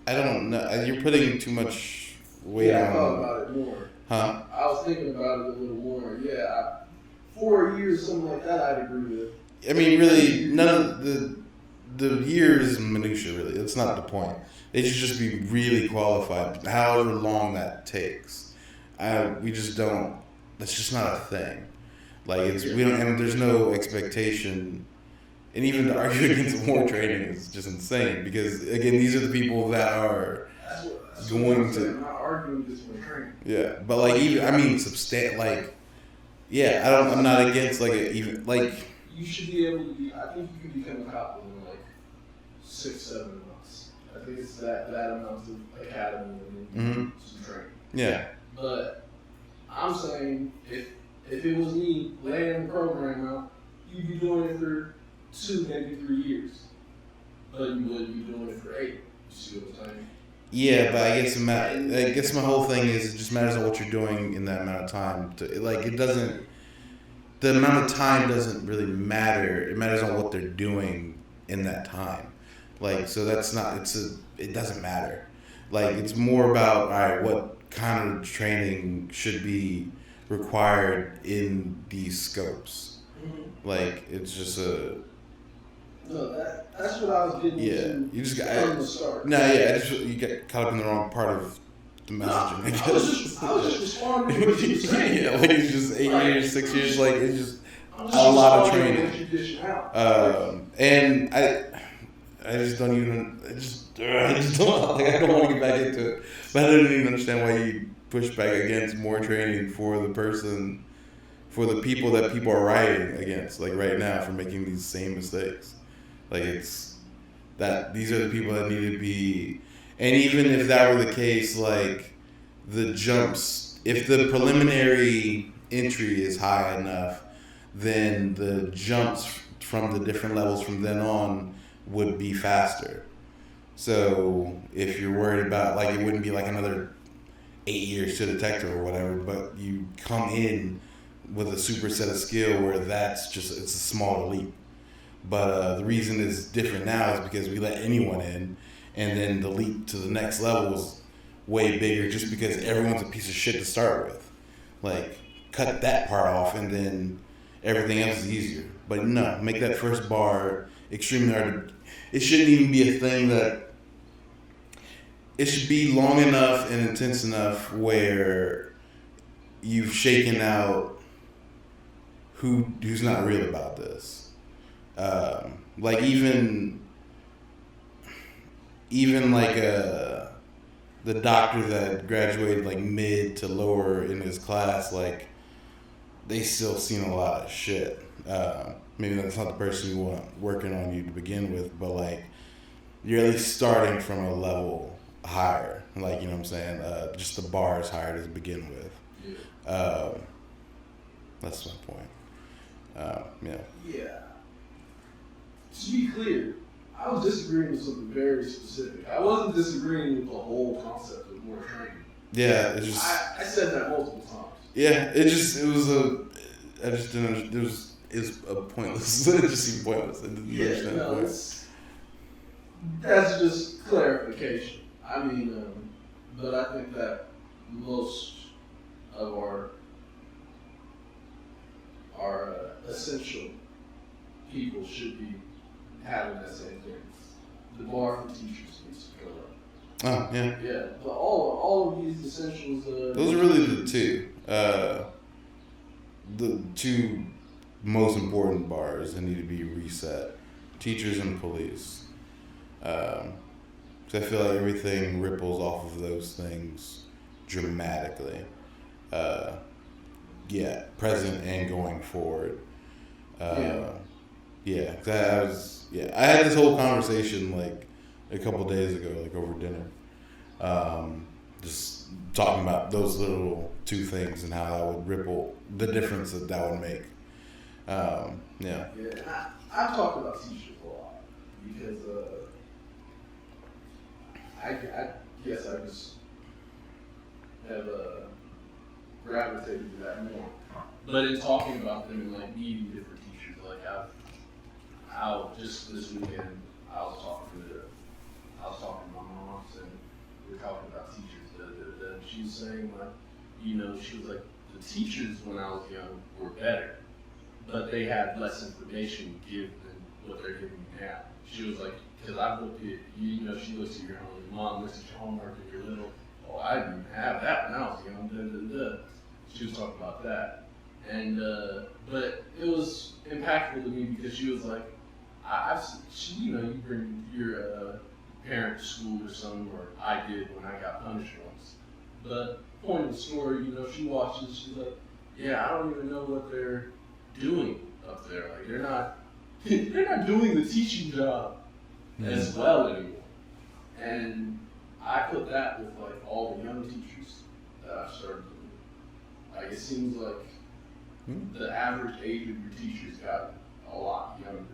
I don't know. You're putting too much weight Yeah, on. I thought about it more. Huh? I was thinking about it a little more. Yeah, 4 years, something like that, I'd agree with. I mean, really, none of the years is minutia. Really, that's not the point. They should just be really qualified, however long that takes. We just don't. That's just not a thing. Like we don't, and there's no expectation. And even to argue against more training is just insane because again, these are the people that are going to. I'm not arguing this for training. Yeah, but like even I mean, like, yeah, I'm not against like even like. You should be able to be. I think you could become a cop in like 6-7 months. I think it's that amount of academy and some training. Yeah. But I'm saying if it was me laying the program out, you'd be doing it for 2, maybe 3 years. But you wouldn't be doing it for 8. You see what I'm saying? Yeah, but I guess my whole thing is it just matters on what you're doing in that amount of time. It doesn't. The amount of time doesn't really matter. It matters on what they're doing in that time. Like, so that's not. It doesn't matter. Like, it's more about all right, what kind of training should be required in these scopes. Like, it's just a. No, that's what I was getting to. You just got from the start. No, yeah, you get caught up in the wrong part of the messaging. I was just responding to what you were saying. Yeah, like it's just 8 years, 6 years, like it's just I'm a lot of responding to training. what you dish out. And I just don't even. I just don't. Like, I don't want to get back into it, but I don't even understand why you push back against more training for the people that people are rioting against, like right now, for making these same mistakes. Like it's that these are the people that need to be, and even if that were the case, like the jumps, if the preliminary entry is high enough, then the jumps from the different levels from then on would be faster. So if you're worried about, like, it wouldn't be like another 8 years to detective or whatever, but you come in with a super set of skill where it's a small leap. But the reason it's different now is because we let anyone in, and then the leap to the next level is way bigger just because everyone's a piece of shit to start with. Like, cut that part off, and then everything else is easier. But no, make that first bar extremely hard. It shouldn't even be a thing that... It should be long enough and intense enough where you've shaken out who's not real about this. Like even like the doctor that graduated like mid to lower in his class, like they still seen a lot of shit. Maybe that's not the person you want working on you to begin with, but like you're at least starting from a level higher. Like, you know what I'm saying? Just the bar is higher to begin with. That's my point. Yeah. Yeah. To be clear, I was disagreeing with something very specific. I wasn't disagreeing with the whole concept of more training. Yeah, it just. I said that multiple times. Yeah, it was a. I just didn't. It's a pointless. It just seemed pointless. I didn't understand the point. That's just clarification. I mean, but I think that most of our essential people should be having that same thing. The bar for teachers needs to go up. Oh, yeah. Yeah, but all of these essentials. Those are really the two. The two most important bars that need to be reset: teachers and police. Because I feel like everything ripples off of those things dramatically. Yeah, present and going forward. Yeah, cause I had this whole conversation like a couple days ago, like over dinner, just talking about those little two things and how that would ripple the difference that would make. Yeah. Yeah, I've talked about teachers a lot because I guess I just have gravitated to that more. But in talking about them and like meeting different teachers, like I'll just this weekend I was talking to my mom and we were talking about teachers. And she was saying like, she was like the teachers when I was young were better, but they had less information to give than what they're giving me now. She was like, because I looked at she looks at your homework, mom looks at your homework and you're little. Oh, I didn't have that when I was young. She was talking about that. And but it was impactful to me because she was like, you bring your parent to school or something, or I did when I got punished once. But point of the story, she watches. She's like, yeah, I don't even know what they're doing up there. Like they're not doing the teaching job as well anymore. And I put that with like all the young teachers that I've started doing. Like it seems like the average age of your teachers got a lot younger.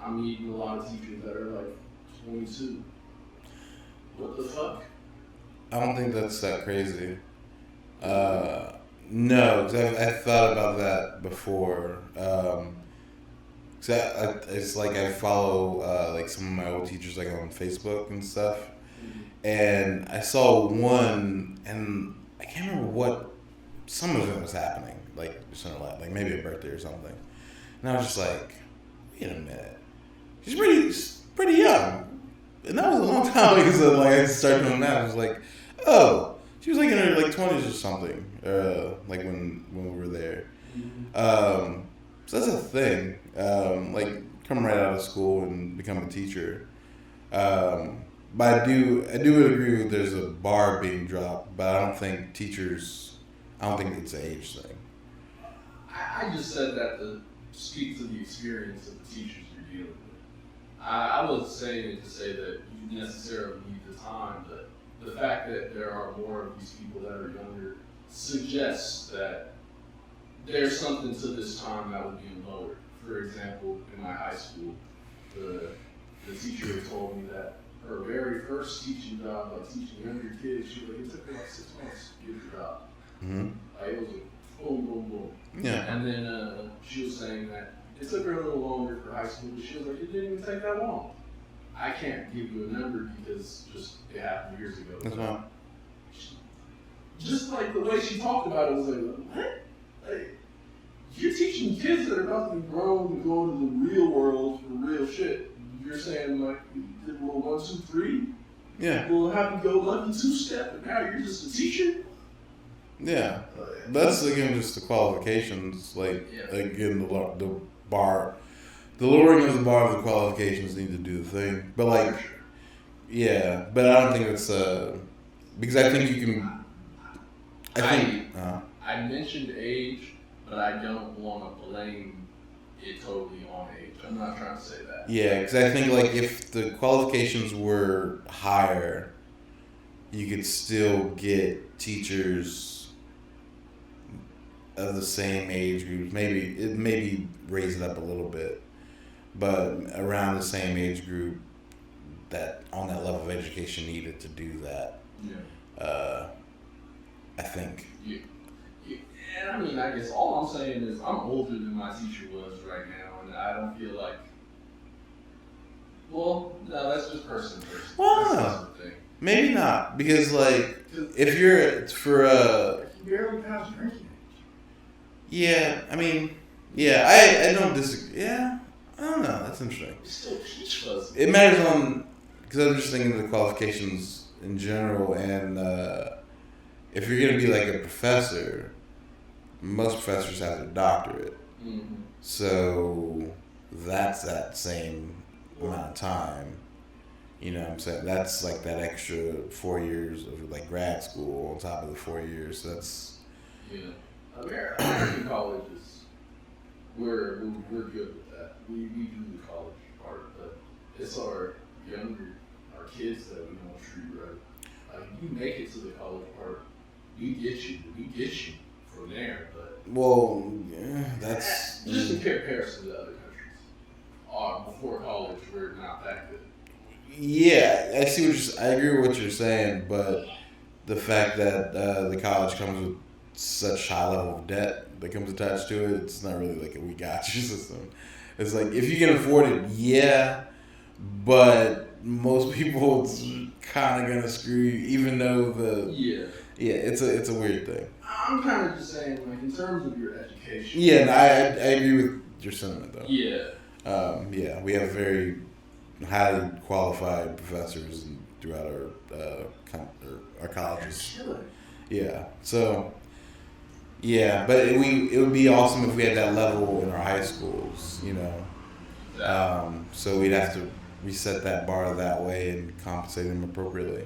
I'm meeting a lot of teachers that are like 22. What the fuck? I don't think that's that crazy. No, because I thought about that before. It's like I follow like some of my old teachers like on Facebook and stuff, and I saw one, and I can't remember what some of it was happening, like like maybe a birthday or something, and I was just like, wait a minute, she's pretty young, and that was a long time because like I started doing that. I was like, oh, she was like in her like 20s or something, like when we were there. So that's a thing. Like coming right out of school and becoming a teacher. But I do agree with there's a bar being dropped, but I don't think it's an age thing. I just said that to speak to the experience of the teachers you're dealing with. I was saying it to say that you necessarily need the time, but the fact that there are more of these people that are younger suggests that there's something to this time that was being lowered. For example, in my high school, the teacher told me that her very first teaching job, like teaching younger kids, she was like, it took her like 6 months to get the job. Mm-hmm. Like it was like boom, boom, boom. Yeah. And then she was saying that it took her a little longer for high school, but she was like, it didn't even take that long. I can't give you a number because it happened years ago. That's fine. Just like the way she talked about it was like, what? Like, you're teaching kids that are about to be grown and go into the real world for real shit. You're saying like, well, 1, 2, 3. Yeah. Well, happy-go-lucky 2-step, and now you're just a teacher. Yeah. That's again just the qualifications. Like again, the bar, the lowering of the bar of the qualifications need to do the thing. But like, yeah. But I don't think it's because I think you can. I mentioned age, but I don't want to blame it totally on age. I'm not trying to say that. Yeah, because I think like if the qualifications were higher, you could still get teachers of the same age groups. Maybe raise it up a little bit. but around the same age group that on that level of education needed to do that. Yeah. I think. Yeah. Yeah. And I mean, I guess all I'm saying is I'm older than my teacher was right now, and I don't feel like. Well, no, that's just person to person. Well, that's the thing. Maybe not, because like if you're for you barely pass drinking. Yeah, I mean, yeah, I don't disagree. Yeah, I don't know. That's interesting. It's still peach fuzz. It matters on because I'm just thinking of the qualifications in general, and if you're gonna be like a professor, most professors have their doctorate, so that's that same amount of time. You know what I'm saying? That's like that extra 4 years of like grad school on top of the 4 years. So that's American colleges, we're good with that. We do the college part, but it's our kids that we don't treat right. Like you make it to the college part, we get you from there. But that's just in comparison to other countries. Before college, we're not that good. Yeah, I see I agree with what you're saying, but the fact that the college comes with such high level of debt that comes attached to it, it's not really like a we got you system. It's like if you can afford it, yeah, but most people it's kind of gonna screw you, even though it's a weird thing. I'm kind of just saying, like in terms of your education. Yeah, and I agree with your sentiment though. Yeah. We have very highly qualified professors throughout our colleges. Yeah, so but it would be awesome if we had that level in our high schools, you know. So we'd have to reset that bar that way and compensate them appropriately.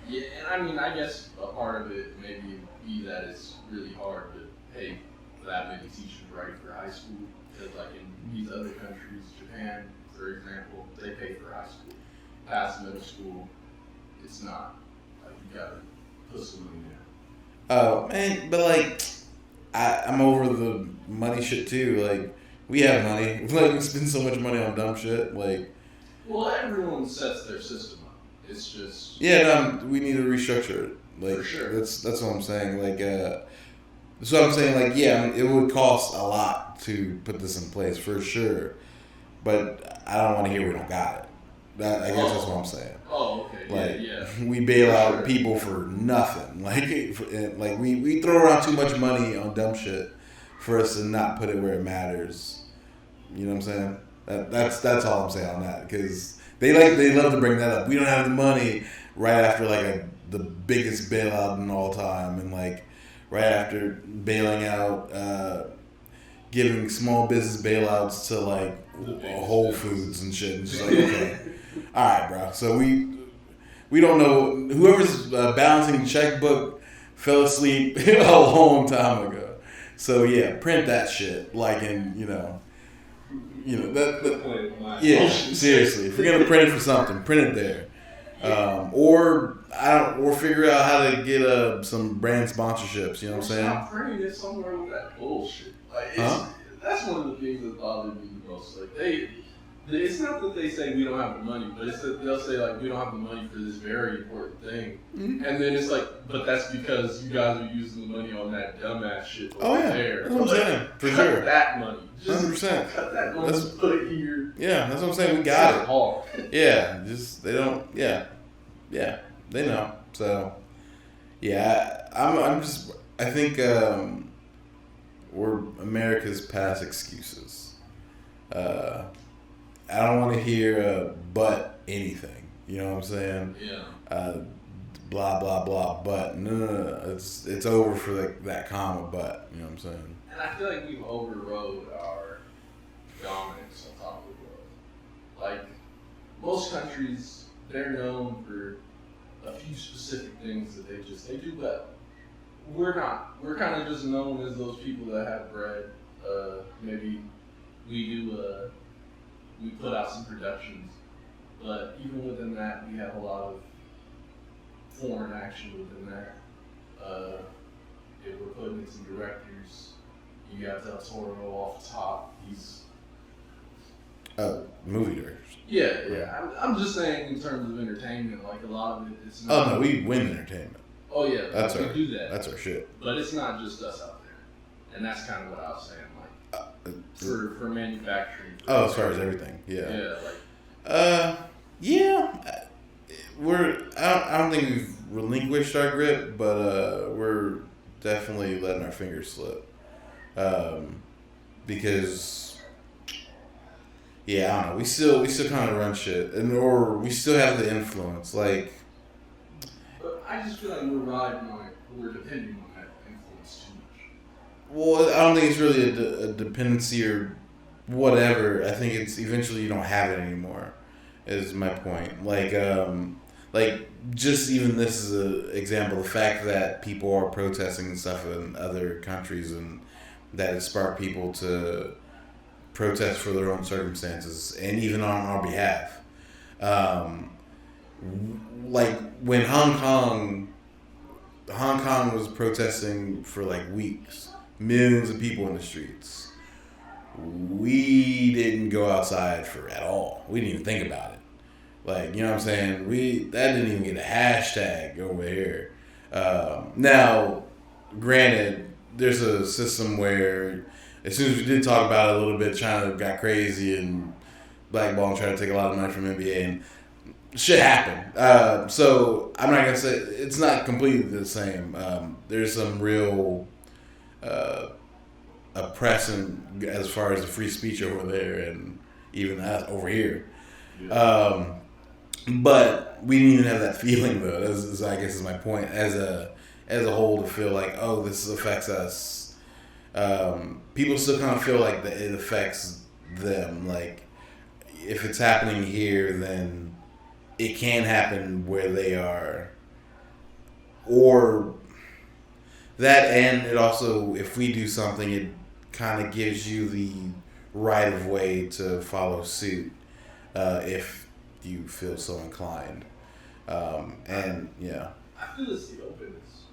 Yeah, and I mean, I guess a part of it maybe be that it's really hard to pay that many teachers right for high school, because like in these other countries, Japan, for example, they pay for high school. Past middle school, it's not. Like you gotta put some money in. Oh man, but like I'm over the money shit too. Like we have money, like we spend so much money on dumb shit. Like, well, everyone sets their system up. It's just we need to restructure it. Like for sure. That's what I'm saying. Like so I'm saying like it would cost a lot to put this in place for sure. But I don't want to hear we don't got it. I guess that's what I'm saying. Oh, okay. Like, we bail out people for nothing. Like we throw around too much money on dumb shit for us to not put it where it matters. You know what I'm saying? That's all I'm saying on that, because they love to bring that up. We don't have the money right after like the biggest bailout in all time, and like right after bailing out. Giving small business bailouts to like Whole Foods and shit, and just like, okay, all right, bro. So we don't know, whoever's balancing the checkbook fell asleep a long time ago. So yeah, print that shit like in seriously. If you're gonna print it for something, print it there, or figure out how to get some brand sponsorships. You know what I'm saying? Stop printing it somewhere with that bullshit. Like, that's one of the things that bothers me the most. Like it's not that they say we don't have the money, but it's that they'll say like we don't have the money for this very important thing, and then it's like, but that's because you guys are using the money on that dumbass shit over there. That's what I'm saying. For cut sure. That money. 100%. Cut that money. Put it here. Yeah, that's what I'm saying. We got it. Hard. Yeah, just they don't. Yeah, they know. So yeah, I think we're America's past excuses. I don't want to hear but anything. You know what I'm saying? Yeah. Blah blah blah. But no. It's over for that comma. But you know what I'm saying? And I feel like we've overrode our dominance on top of the world. Like most countries, they're known for a few specific things that they do well. We're not. We're kind of just known as those people that have bread. Maybe we put out some productions, but even within that, we have a lot of foreign action within that. If we're putting in some directors, you got Del Toro off the top. Movie directors. Yeah. I'm just saying in terms of entertainment, like a lot of it, it's Oh not. no, we win entertainment. Oh yeah, That's we our do that. That's our shit. But it's not just us out there, and that's kind of what I was saying. Like for manufacturing. Oh, as far as everything, yeah. Yeah, like. Yeah. I don't think we've relinquished our grip, but we're definitely letting our fingers slip. Because yeah, I don't know. We still kind of run shit, or we still have the influence. Like, But I just feel like we're depending on that influence too much. well, I don't think it's really a dependency or whatever. I think it's eventually you don't have it anymore. Is my point. Like just even this is an example. The fact that people are protesting and stuff in other countries, and that it sparked people to protest for their own circumstances, and even on our behalf. Um, like when Hong Kong was protesting for like weeks, millions of people in the streets. We didn't go outside for at all. We didn't even think about it. Like, you know what I'm saying? That didn't even get a hashtag over here. Now, granted, there's a system where as soon as we did talk about it a little bit, China got crazy and blackball and tried to take a lot of money from NBA, and shit happened. So I'm not gonna say it's not completely the same. There's some real oppressing as far as the free speech over there, and even us over here. But we didn't even have that feeling though. I guess is my point. As a whole, to feel like, oh, this affects us. People still kind of feel like that it affects them. Like if it's happening here, then it can happen where they are, or that, and it also, if we do something, it kind of gives you the right of way to follow suit if you feel so inclined. And yeah, I feel it's the openness.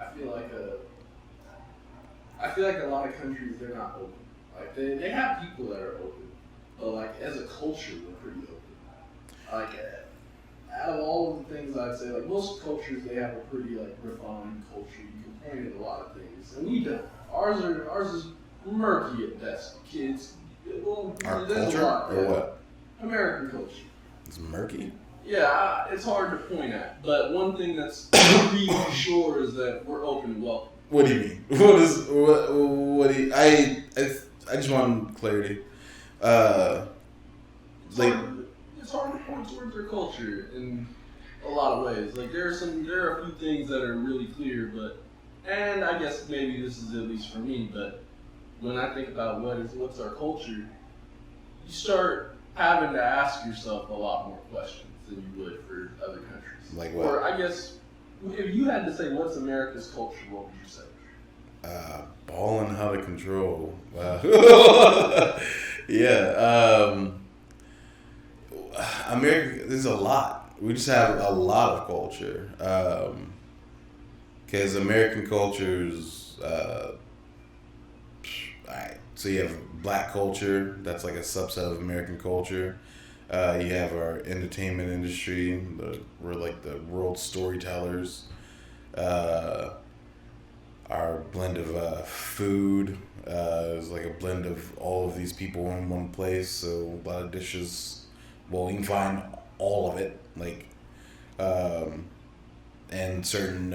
I feel like a lot of countries, they're not open. Like they have people that are open, but like as a culture, they're pretty open. Like out of all of the things I'd say, like most cultures, they have a pretty like refined culture. You can point at a lot of things, and we don't. Ours is murky at best. Kids, well, our there's culture a lot, or what? American culture. It's murky. Yeah, it's hard to point at, but one thing that's pretty sure is that we're open and welcome. What do you mean? What do you? I just want clarity. It's hard to point towards their culture in a lot of ways. Like there are a few things that are really clear, and I guess maybe this is at least for me, but when I think about what's our culture, you start having to ask yourself a lot more questions than you would for other countries. Like what? Or I guess if you had to say what's America's culture, what would you say? Balling out of control. Wow. Yeah. America, there's a lot. We just have a lot of culture. Because American culture's, alright, so you have black culture, that's like a subset of American culture. You have our entertainment industry, we're like the world storytellers. Our blend of food is like a blend of all of these people in one place. So a lot of dishes, well, you can find all of it, like, and certain,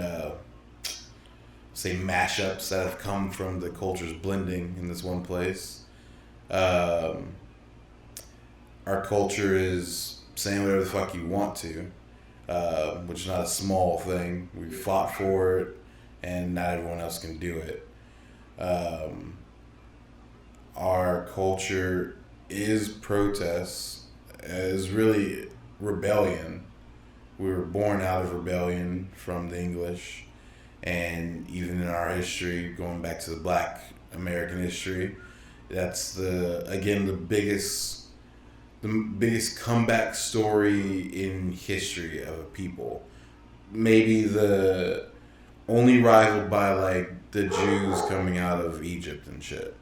say, mashups that have come from the cultures blending in this one place. Our culture is saying whatever the fuck you want to, which is not a small thing. We fought for it, and not everyone else can do it. Our culture is protest, is really rebellion. We were born out of rebellion from the English, and even in our history, going back to the Black American history, that's the biggest comeback story in history of a people. Maybe the only rivaled by like the Jews coming out of Egypt and shit,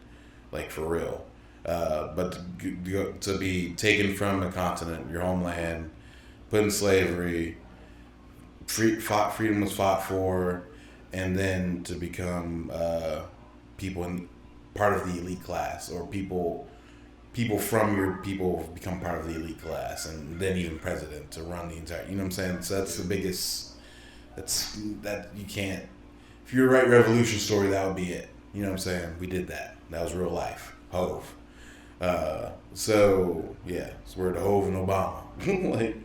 like for real. But to be taken from the continent, your homeland, put in slavery, freedom was fought for, and then to become part of the elite class, or people from your people become part of the elite class, and then even president to run the entire. You know what I'm saying? So that's the biggest. That you can't. If you're a right revolution story, that would be it. You know what I'm saying? We did that. That was real life. Hove. So we're the Hove and Obama. Like,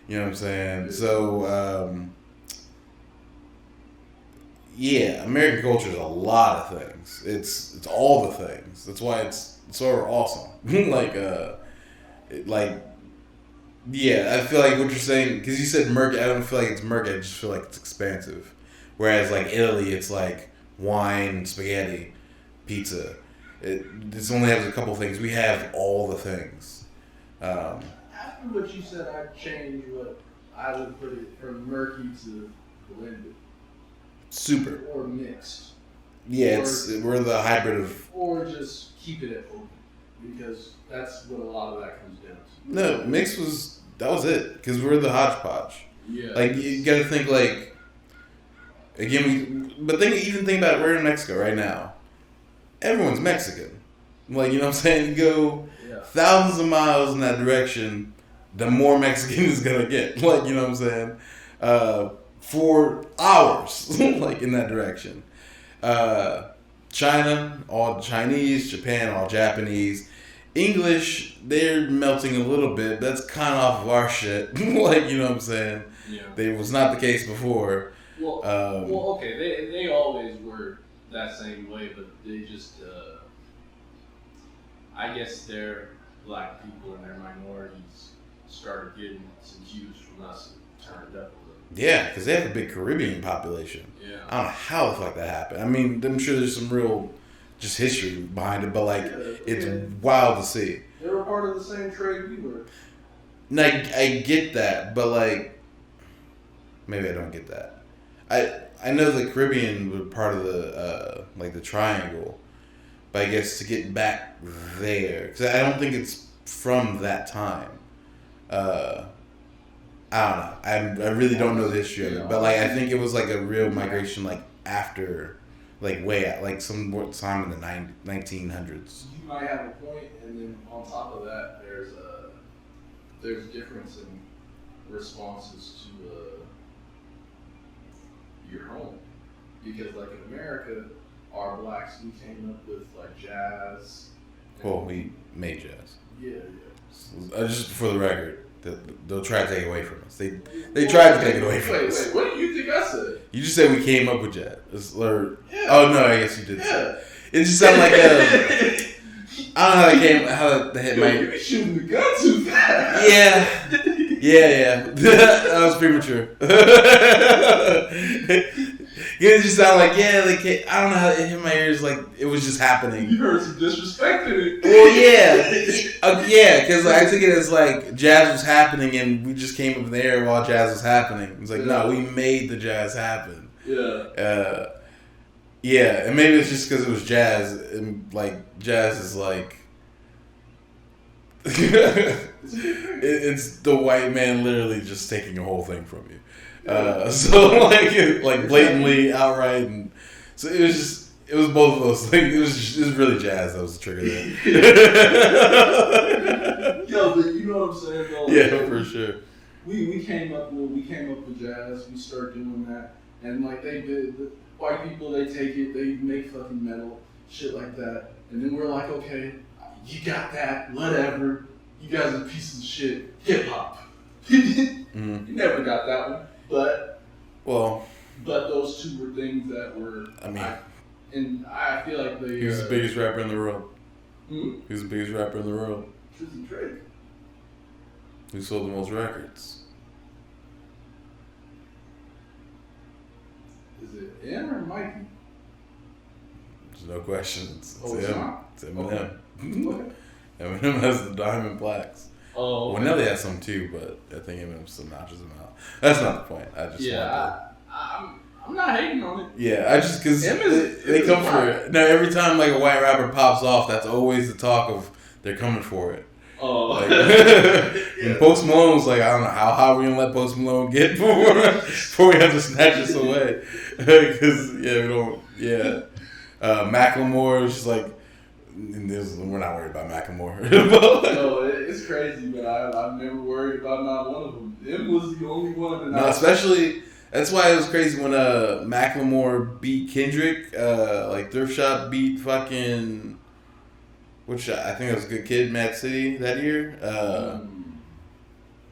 you know what I'm saying? So American culture is a lot of things. It's all the things. That's why it's so awesome. I feel like what you're saying, because you said murky. I don't feel like it's murky. I just feel like it's expansive. Whereas like Italy, it's like wine, spaghetti, pizza. This only has a couple things. We have all the things. After what you said, I'd change what I would put it from murky to blended. Super. Or mixed. Yeah, we're the hybrid of. Or just keep it at open, because that's what a lot of that comes down to. No, mixed that was it, because we're the hodgepodge. Yeah. Like you got to think like. Again, even think about it. We're in Mexico right now. Everyone's Mexican. Like, you know what I'm saying? You go thousands of miles in that direction, the more Mexican it's going to get. Like, you know what I'm saying? For hours, like, in that direction. China, all Chinese. Japan, all Japanese. English, they're melting a little bit. That's kind of off of our shit. Like, you know what I'm saying? Yeah. It was not the case before. Well, okay, they always were that same way, but they just, I guess their black people and their minorities started getting some cues from us and turned it up a little. Yeah, because they have a big Caribbean population. Yeah. I don't know how the fuck that happened. I mean, I'm sure there's some real just history behind it, but like, it's wild to see. They were part of the same trade we were. And I get that, but like, maybe I don't get that. I know the Caribbean were part of the like the triangle, but I guess to get back there, because I don't think it's from that time. I don't know. I really don't know the history of it, but like I think it was like a real migration, like after, like way out, like some time in the 1900s. You might have a point, and then on top of that, there's difference in responses to your home, because like in America, our blacks, we came up with like jazz. Well, we made jazz. Yeah. Just for the record, they'll try to take it away from us. They tried to take it away from us. Wait, what do you think I said? You just said we came up with jazz. Yeah. Oh no, I guess you did. Say. It just sounded like I don't know how that hit my. You be shooting the gun too fast. Yeah. That was premature. It just sounded like I don't know how it hit my ears. Like it was just happening. You heard some disrespect in it. Well, yeah, because I took it as like jazz was happening and we just came up in the air while jazz was happening. It's like no, we made the jazz happen. Yeah. Yeah, and maybe it's just because it was jazz, and like jazz is like. It's the white man literally just taking the whole thing from you. So like blatantly outright, and so it was both of those things. It was really jazz that was the trigger there. Yo, but you know what I'm saying though? Yeah, for sure. We came up with jazz. We started doing that, and like they did, the white people they take it, they make fucking metal shit like that, and then we're like, okay, you got that, whatever. You guys are pieces of shit. Hip hop. You never got that one. But those two were things that were. I feel like they. He's the biggest rapper in the world. Hmm? He's the biggest rapper in the world. Trizzy Drake. Who sold the most records? Is it M or Mikey? There's no question. It's it's him. not? It's Eminem. Okay. Eminem has the diamond plaques. Oh. Well, Nelly has some too, but I think Eminem still notches them out. That's not the point. I just I'm not hating on it. Yeah, I just because they come for it. No, every time like a white rapper pops off, that's always the talk of they're coming for it. Oh, like, and Post Malone was like, I don't know how high we're gonna let Post Malone get before we have to snatch this away, because we don't. Yeah, Macklemore was just like, we're not worried about Macklemore. No, it's crazy, but I've never worried about not one of them. It was the only one. No, especially that's why it was crazy when Macklemore beat Kendrick. Like Thrift Shop beat fucking. Which I think it was Good Kid, Mad City that year.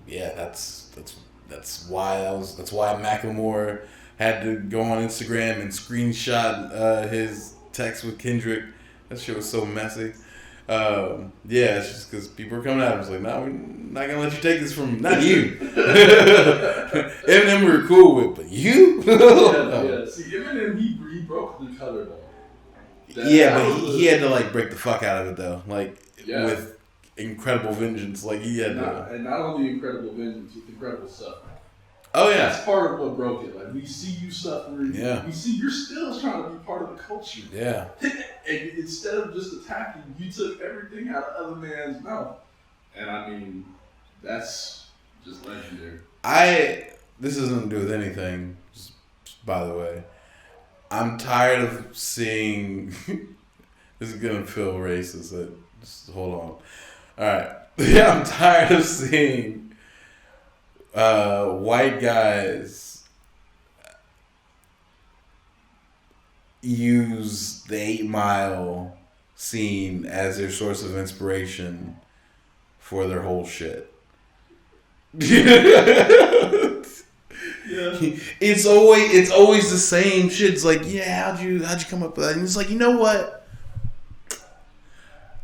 Yeah, that's why that's why Macklemore had to go on Instagram and screenshot his text with Kendrick. That shit was so messy. Yeah, it's just because people were coming at him. It's like, no, we're not gonna let you take this from not you. Eminem we were cool with, but you. Yeah. See, Eminem he broke the color though. But he had to like break the fuck out of it though, like with incredible vengeance. Like he had to, and not only incredible vengeance, with incredible suffering. Oh yeah, that's part of what broke it. Like we see you suffering. Yeah, we see you're still trying to be part of the culture. Yeah, and instead of just attacking, you took everything out of other man's mouth. And I mean, that's just legendary. This doesn't do with anything. Just by the way. I'm tired of seeing. This is gonna feel racist. Just hold on. All right. Yeah, I'm tired of seeing white guys use the 8 Mile scene as their source of inspiration for their whole shit. Yeah. It's always the same shit. It's like, yeah, how'd you come up with that? And it's like, you know what?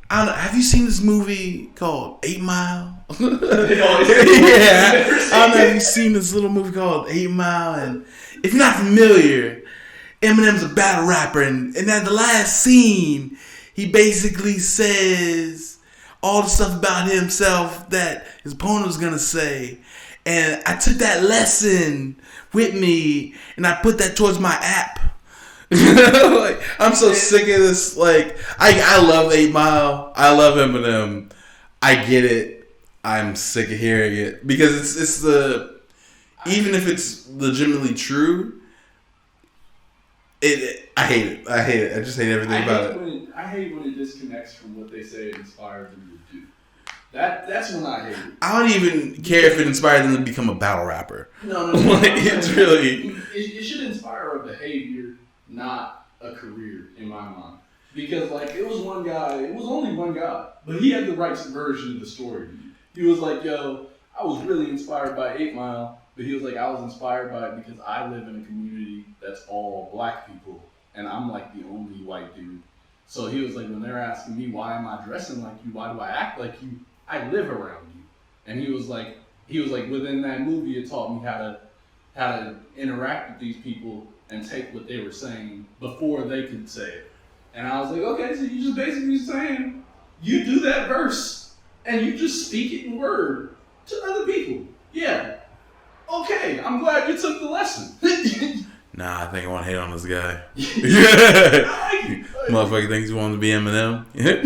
I don't know. Have you seen this movie called 8 Mile? Yeah. I don't know. Have you seen this little movie called 8 Mile? And if you're not familiar, Eminem's a battle rapper, and at the last scene, he basically says all the stuff about himself that his opponent was gonna say. And I took that lesson with me, and I put that towards my app. Like, I'm so sick of this. Like, I love 8 Mile. I love Eminem. I get it. I'm sick of hearing it because it's the even if it's legitimately true. I hate it. I hate it. I just hate everything about it. I hate when it disconnects from what they say it inspired them to do. That's when I hate it. I don't even care if it inspired them to become a battle rapper. No. Like, it's really... It should inspire a behavior, not a career, in my mind. Because, like, it was only one guy, but he had the right version of the story. He was like, yo, I was really inspired by 8 Mile, but he was like, I was inspired by it because I live in a community that's all black people, and I'm, like, the only white dude. So he was like, when they're asking me, why am I dressing like you? Why do I act like you? I live around you. And he was like, within that movie, it taught me how to interact with these people and take what they were saying before they could say it. And I was like, okay, so you just basically saying you do that verse and you just speak it in word to other people. Yeah. Okay, I'm glad you took the lesson. Nah, I think I want to hate on this guy. Yeah. Motherfucker thinks you want to be Eminem. You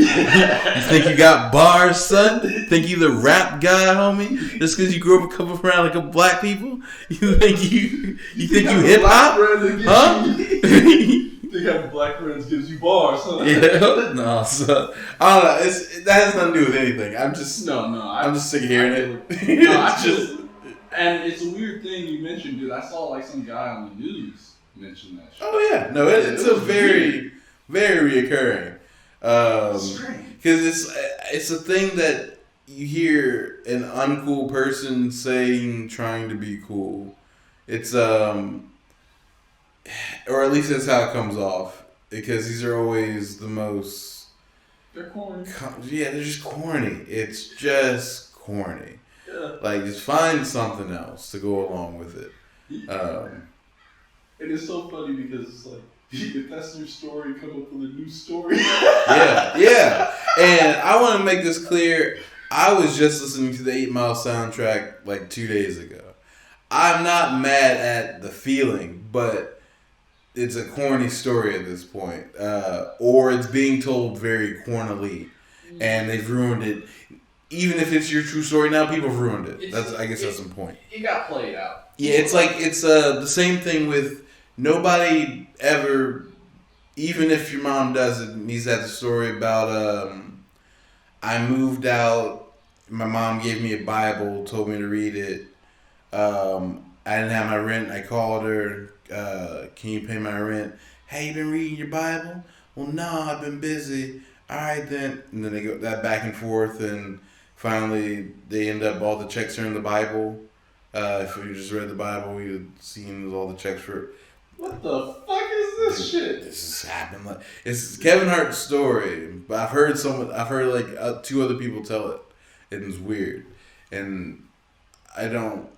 think you got bars, son? Think you the rap guy, homie? Just because you grew up around a couple black people? You think you hip hop? Huh? Think having black friends gives you bars, huh? Yeah. No, so I don't know. That has nothing to do with anything. I'm just I'm just sick of hearing it. No, and it's a weird thing you mentioned, dude. I saw like some guy on the news mention that shit. Oh yeah, no, it's a very, very reoccurring. Because it's a thing that you hear an uncool person saying, trying to be cool. It's or at least that's how it comes off. Because these are always the most. They're corny. Yeah, they're just corny. It's just corny. Yeah. Like, just find something else to go along with it. And it's so funny because it's like, if that's your story, come up with a new story. Yeah. And I want to make this clear. I was just listening to the 8 Mile soundtrack like 2 days ago. I'm not mad at the feeling, but it's a corny story at this point. Or it's being told very cornily. and they've ruined it. Even if it's your true story now, people have ruined it. I guess that's the point. It got played out. Yeah, it's like it's the same thing with nobody ever. Even if your mom does it, he's had the story about I moved out. My mom gave me a Bible, told me to read it. I didn't have my rent. I called her. Can you pay my rent? Hey, you been reading your Bible? Well, no, I've been busy. All right, then. And then they go that back and forth, and finally they end up all the checks are in the Bible. If you just read the Bible, you'd seen all the checks for. What the fuck is this shit? This has happened. Like it's Kevin Hart's story, but I've heard like two other people tell it, and it's weird, and I don't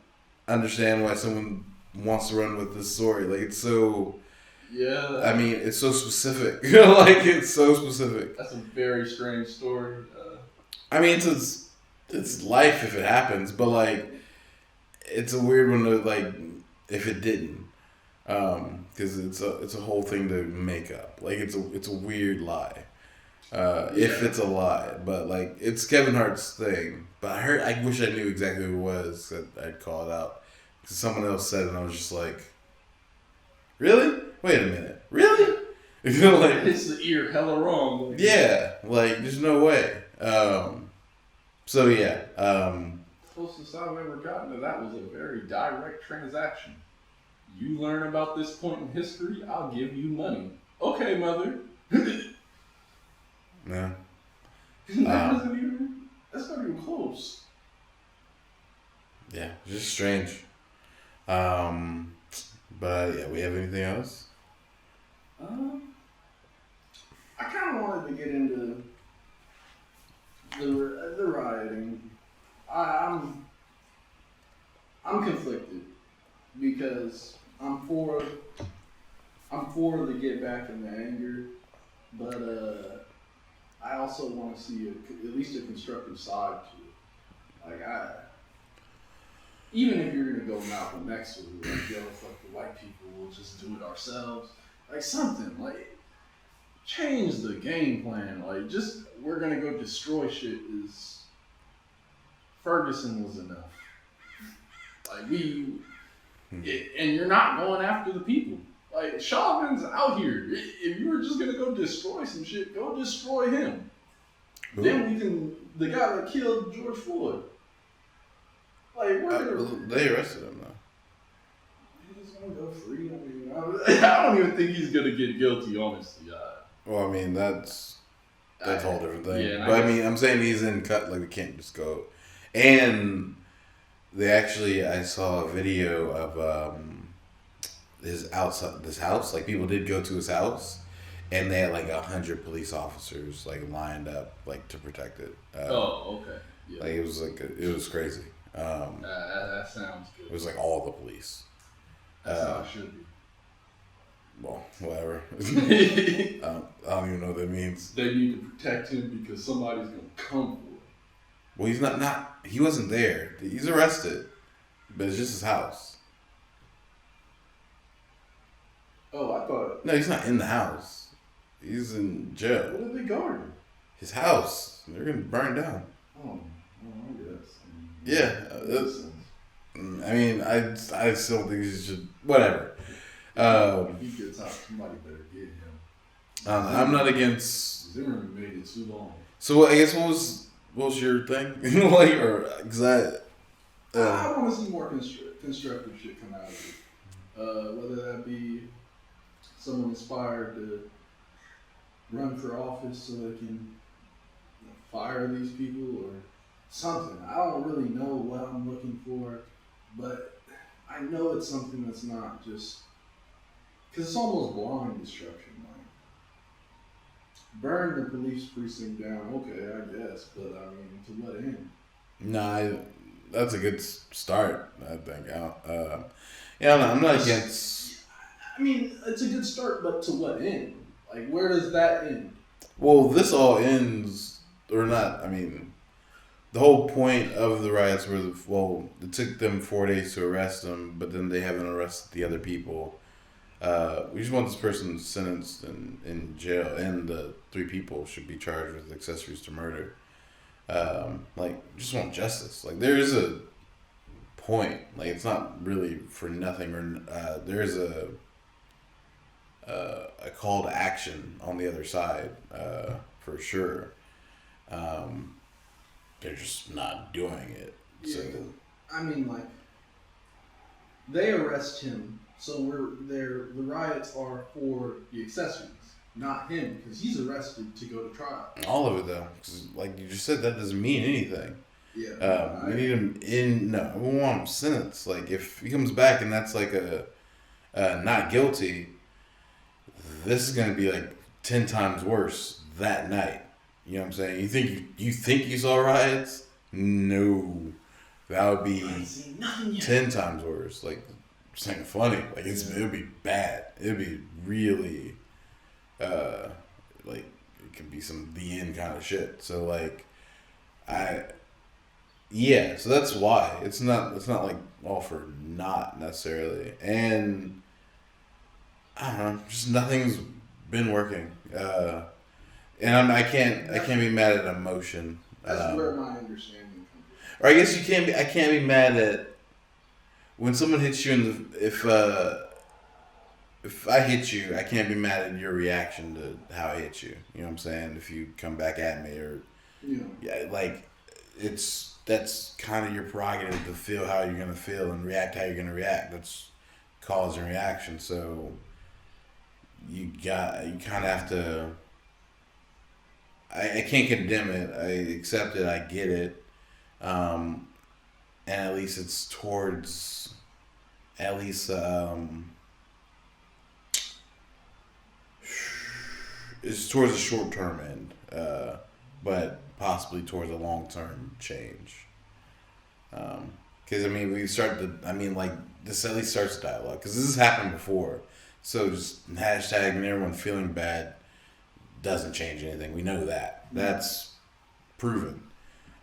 understand why someone wants to run with this story. Like it's so. Yeah. I mean, it's so specific. Like it's so specific. That's a very strange story. I mean, it's life if it happens, but like, it's a weird one to like if it didn't, because it's a whole thing to make up. Like it's a weird lie, if it's a lie. But like it's Kevin Hart's thing. But I wish I knew exactly who it was that I'd call it out. Because someone else said it, and I was just like, really? Wait a minute, really? You know, like it's the ear hella wrong. Like, yeah, like there's no way. So yeah. Closest I've ever gotten to that was a very direct transaction. You learn about this point in history, I'll give you money. Okay, mother. Yeah. That's not even close. Yeah, it's just strange. But yeah, we have anything else? I kind of wanted to get into the rioting. I'm conflicted because I'm for the get back and the anger, but I also want to see at least a constructive side to it. Like even if you're gonna go Malcolm X with it, like yo, fuck the white people, we'll just do it ourselves. Like something like change the game plan. Like just we're gonna go destroy shit is Ferguson was enough. Like and you're not going after the people. Like Chauvin's out here. If you were just gonna go destroy some shit, go destroy him. Ooh. Then we can. The guy that killed George Floyd. Like they arrested him though. He's gonna go free. I don't even think he's gonna get guilty, honestly. Well, I mean that's a whole different thing. Yeah, but I mean, I'm saying he's in cut. Like they can't just go. And they actually, I saw a video of his house. Like people did go to his house, and they had like 100 police officers like lined up like to protect it. Okay. Yeah. Like it was crazy. That sounds good. It was like all the police. That's how it should be. Well, whatever. I don't even know what that means. They need to protect him because somebody's gonna come for him. Well, he's not. He wasn't there. He's arrested, but it's just his house. Oh, I thought. No, he's not in the house. He's in jail. What are they guarding? His house. They're gonna burn down. Oh, I guess. Yeah. I mean, I still think he should. Whatever. If he gets out, somebody better get him. I'm not against. Zimmerman made it too long. So I guess what was your thing? Like, or because I want to see more constructive shit come out of it. Whether that be someone inspired to run for office so they can fire these people or something. I don't really know what I'm looking for, but I know it's something that's not just because it's almost blind destruction. Like burn the police precinct down, okay, I guess, but I mean, to what end? Nah, that's a good start. I think. I'm not against. I mean, it's a good start, but to what end? Like, where does that end? Well, this all ends, or not. I mean, the whole point of the riots were, it took them 4 days to arrest them, but then they haven't arrested the other people. We just want this person sentenced in jail, and the 3 people should be charged with accessories to murder. Just want justice. Like, there is a point. Like, it's not really for nothing, or there's a call to action on the other side, for sure. They're just not doing it. So, I mean, like, they arrest him, so the riots are for the accessories, not him, because he's arrested to go to trial. all of it, though, because like you just said, that doesn't mean anything. Yeah. We need him we want him sentenced. Like, if he comes back and that's like a not guilty, this is gonna be like 10 times worse that night. You know what I'm saying? You think you saw riots? No, that would be 10 times worse. Like, it's not funny. Like, it would be bad. It would be really, like, it could be some the end kind of shit. So like, so that's why it's not like all for not necessarily. And I don't know, just nothing's been working. And I can't be mad at emotion. That's where my understanding comes from. Or I guess I can't be mad at when someone hits you in the, if I hit you, I can't be mad at your reaction to how I hit you. You know what I'm saying? If you come back at me, or like, that's kind of your prerogative to feel how you're gonna feel and react how you're gonna react. That's cause and reaction. So you kind of have to. I can't condemn it. I accept it. I get it. And at least it's towards, it's towards the short term end, but possibly towards a long term change. Because this at least starts dialogue. Because this has happened before. So just hashtagging everyone feeling bad doesn't change anything. We know that. That's proven.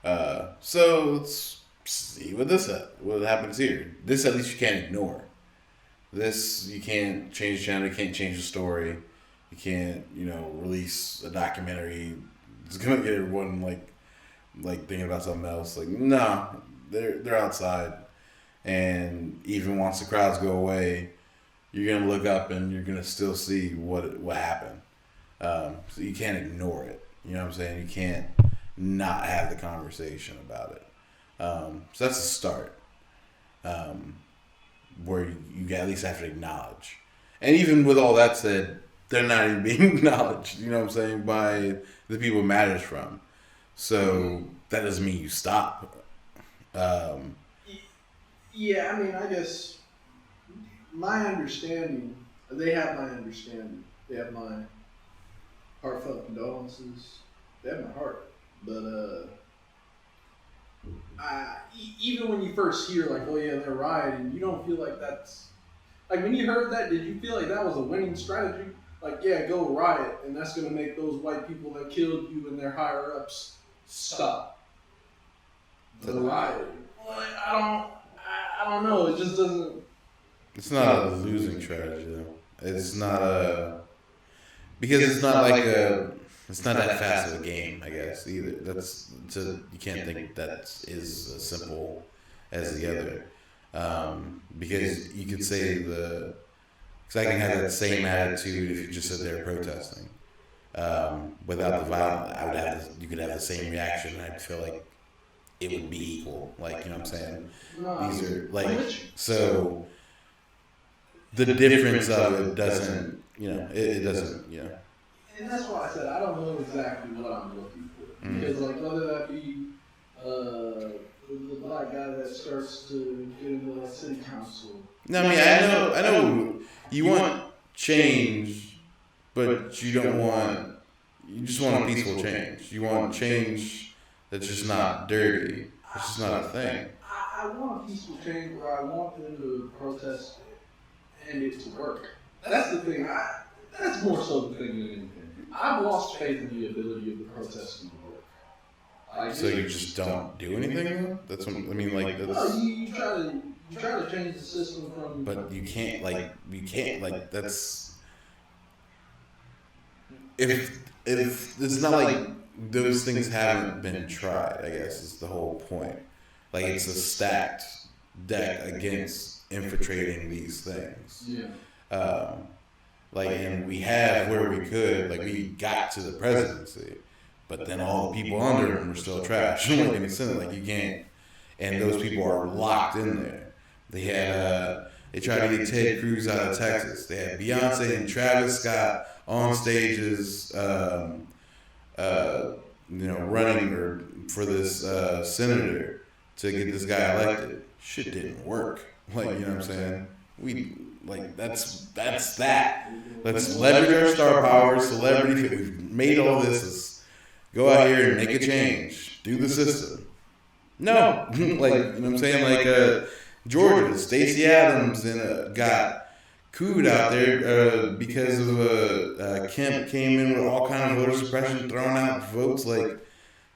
So let's see what happens here. This at least you can't ignore. This, you can't change the channel. You can't change the story. You can't, release a documentary. It's gonna get everyone like thinking about something else. Like, no, they're outside, and even once the crowds go away, you're gonna look up and you're gonna still see what happened. So you can't ignore it. You know what I'm saying? You can't not have the conversation about it. So that's a start. Where you at least have to acknowledge. And even with all that said, they're not even being acknowledged, you know what I'm saying, by the people it matters from. So that doesn't mean you stop. I guess my understanding, they have my understanding. They have my heartfelt condolences. They have my heart. But even when you first hear, like, oh yeah, they're rioting, you don't feel like that's... Like, when you heard that, did you feel like that was a winning strategy? Like, yeah, go riot, and that's going to make those white people that killed you and their higher-ups stop the rioting. Like, I don't know. It just doesn't... It's not a losing strategy, though. It's not a... Because it's not like a... It's not that fast of a game, I guess, either. You can't think that is as simple as the other. Because you could say because I can have that same attitude if you just sit there protesting. Without the violence, you could have the same reaction. I'd feel like it would be equal. Like, you know what I'm saying? These are, like, so the difference of it doesn't, it doesn't, And that's why I said I don't know exactly what I'm looking for. Because, like, whether that be the black guy that starts to get into the city council. No, I know you want change, but you just want a peaceful change. You want change that's just not dirty. It's just not a thing. I want a peaceful change where I want them to protest and it to work. That's the thing. That's more so the thing than anything. I've lost faith in the ability of the protesting to work. So you just don't do anything? That's what I mean. Like, that's... No, you try to You try to change the system from. But you can't like that's if it's not like those things haven't been tried. I guess is the whole point. Like it's a stacked deck against infiltrating these things. Yeah. Like, and we have where we could, like, we got to the presidency, but then all the people under him were still trash. Like in the Senate, like you can't, and those people are locked in there. They had, they tried to get Ted Cruz out of Texas. They had Beyonce and Travis Scott on stages, running for this senator to get this guy elected. Shit didn't work. Like, you know what I'm saying? That's that. Let's leverage our star power, celebrity. We've made all this. Let's go out here and make a change. Do the system. No, like, you know what I'm saying? Like Georgia, Stacey Adams got cooed out there because of Kemp came in with all kind of voter suppression, throwing out votes. Like,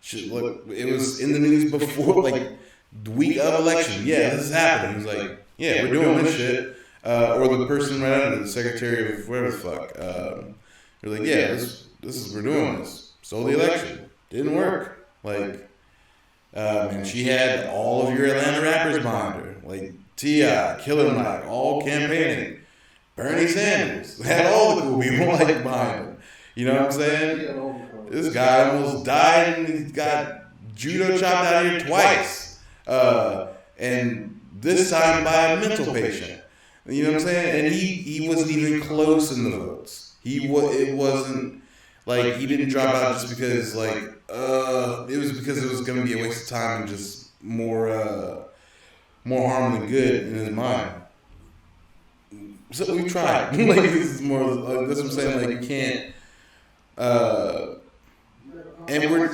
shit, look, it was in the news before, like the week of election. Yeah, this is happening. He was like, yeah, we're doing this shit. Or the person right under the secretary of whatever the fuck. They're like, yeah, this is we're doing this. Stole the election. Didn't work. Like, and she had all of your Atlanta rappers behind her, like T.I., Killer Mike, all campaigning. Bernie Sanders had all the cool people like behind him. You know what I'm saying? This guy almost died and he got judo chopped out of here twice, and this time by a mental patient. You know what I'm saying? And he wasn't even close in the votes. It wasn't like he didn't drop out just because it was because it was going to be a waste of time and just more harm than good in his mind. So we tried. Like this is more. That's what I'm saying. Like you can't. And we're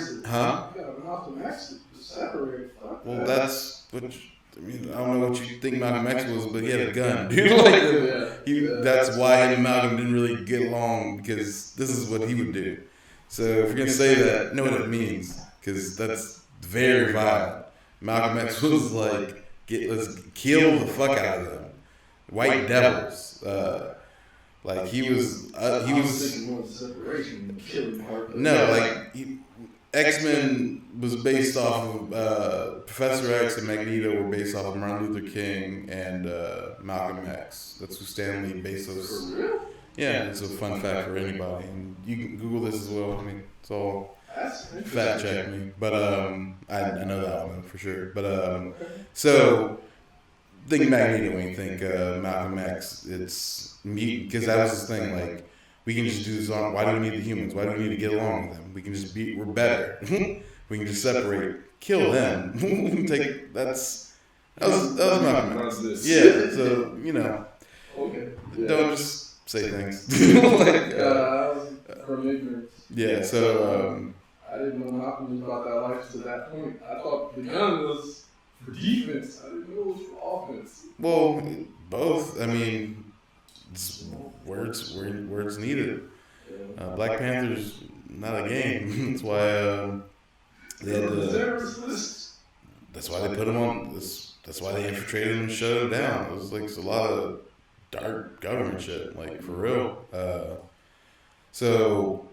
Well, that's what. I mean, I don't know what you think Malcolm X was, but he had a gun, dude. That's why him and Malcolm didn't really get along because this is what he would do. So if you're gonna say that, know what it means because that's very violent. Malcolm X was like, let's kill the fuck out of them, white devils. Like he was. No, like X-Men was based off of Professor X and Magneto were based off of Martin Luther King and Malcolm X. That's who Stan Lee based those. Yeah, it's a fun fact for anybody, and you can Google this as well. I mean, it's all fact check me, but I know that one for sure. But so think Magneto when you think Malcolm X. It's because that was his thing, like. We can just do this on. Why do we need the humans? Why do we need to get along with them? We can just be. We're better. We can just separate, kill them. We can take. That was Malcolm X. Yeah. So Okay. Don't just say things. From ignorance. Yeah. So. I didn't know Malcolm was about that life to that point. I thought the gun was for defense. I didn't know it was for offense. Well, both. I mean. It's where it's needed. Black Panther's not a game. That's why they had to. That's why they put him on. That's why they infiltrated him and shut him down. It was like a lot of dark government shit, like for real. So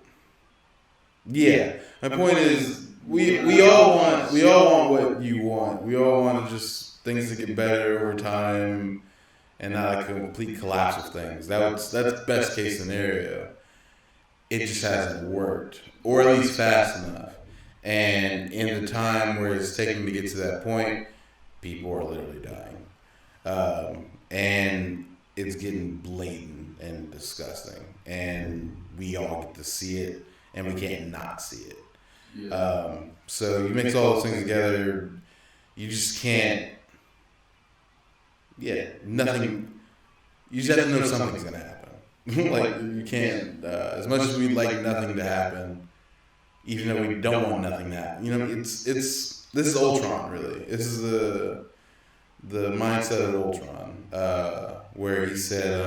yeah, my point is we all want what you want. We all want just things to get better over time. And not a complete collapse of things. That's best case scenario. It just hasn't worked, or at least fast enough. And in the time where it's taking to get to that point, people are literally dying, and it's getting blatant and disgusting. And we all get to see it, and we can't not see it. So you mix all those things together, you just can't. Yeah, nothing. You just have to know something's gonna happen. Like you can't. As much as we'd like nothing to happen, even though we don't want nothing to happen. It's this is Ultron really. This is the mindset of Ultron, where he said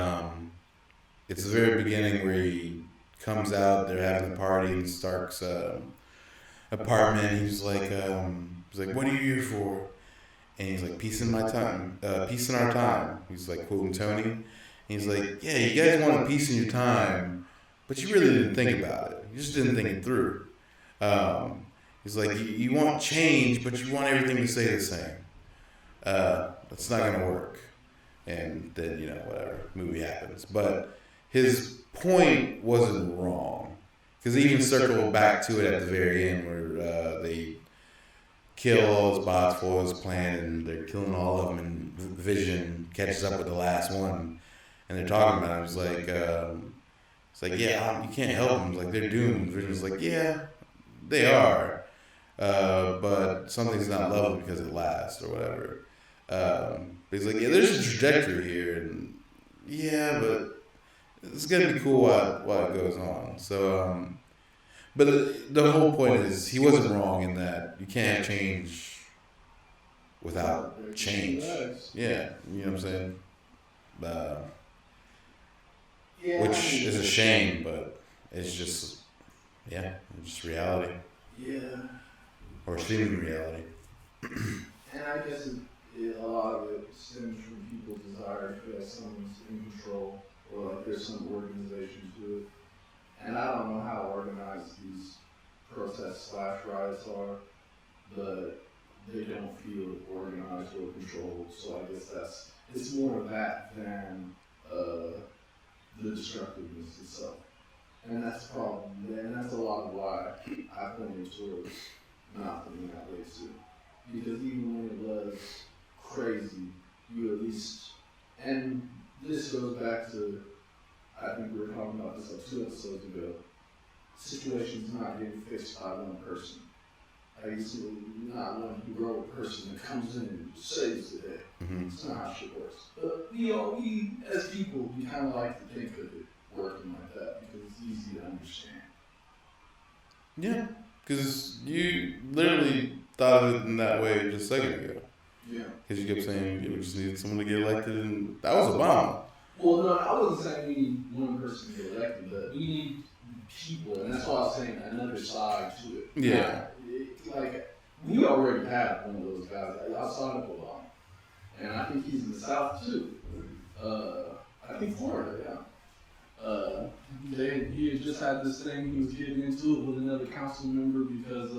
it's the very beginning where he comes out. They're having a party in Stark's apartment. He's like, "What are you here for?" And he's like, peace in my time, peace in our time. He's like quoting Tony. And he's like, yeah, you guys wanted peace in your time, but you really didn't think about it. You just didn't think it through. He's like, you want change, but you want everything to stay the same. That's not going to work. And then, whatever, movie happens. But his point wasn't wrong. Because he even circled back to it at the very end where they kill all his bots for his plan, and they're killing all of them, and Vision catches up with the last one. And they're talking about it. It's like, yeah, you can't help them. Like, they're doomed. Vision's like, yeah, they are. But something's not lovely because it lasts or whatever. But he's like, yeah, there's a trajectory here, and yeah, but it's gonna be cool while it goes on. So, but the whole point is he wasn't wrong in that you can't change without change. Yeah, you know what I'm saying? Which is a shame, but it's just reality. Yeah. Or seeming reality. And I guess a lot of it stems from people's desire to feel like someone's in control, or like there's some organization to it. And I don't know how organized these protests / riots are, but they don't feel organized or controlled. So I guess it's more of that than the destructiveness itself. And that's the problem. And that's a lot of why I pointed towards not thinking that way too. Because even when it was crazy, you at least, and this goes back to, I think we were talking about this like 2 episodes ago, situations not getting fixed by one person. Like, it's not one heroic person that comes in and saves the day. Mm-hmm. It's not how shit works. But we as people, we kind of like to think of it working like that because it's easy to understand. Yeah, because you literally thought of it in that way just a second ago. Yeah. Because you kept saying we just needed someone to get elected, and that was Obama. Well, no, I wasn't saying we need one person to get elected, but we need people, and that's why I was saying another side to it. Yeah. Like, we already have one of those guys outside of Obama, and I think he's in the South too. I think Florida, yeah. He had just had this thing he was getting into it with another council member because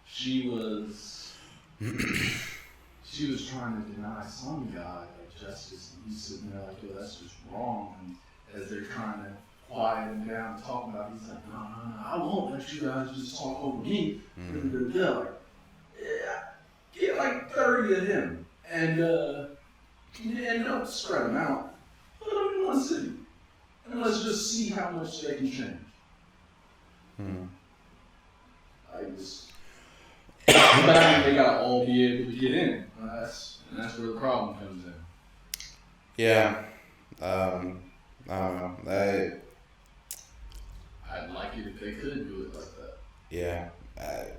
she was trying to deny some guy like justice, and he's sitting there like, yo, that's just wrong. And as they're trying to quiet him down and talking about it, he's like, no, I won't let you guys just talk over me. And they're like, yeah, get like 30 of him, and don't spread them out. Put them in one city, and let's just see how much they can change. But they gotta all be able to get in. That's where the problem comes in. Yeah. I don't know. I'd like it if they could do it like that. Yeah.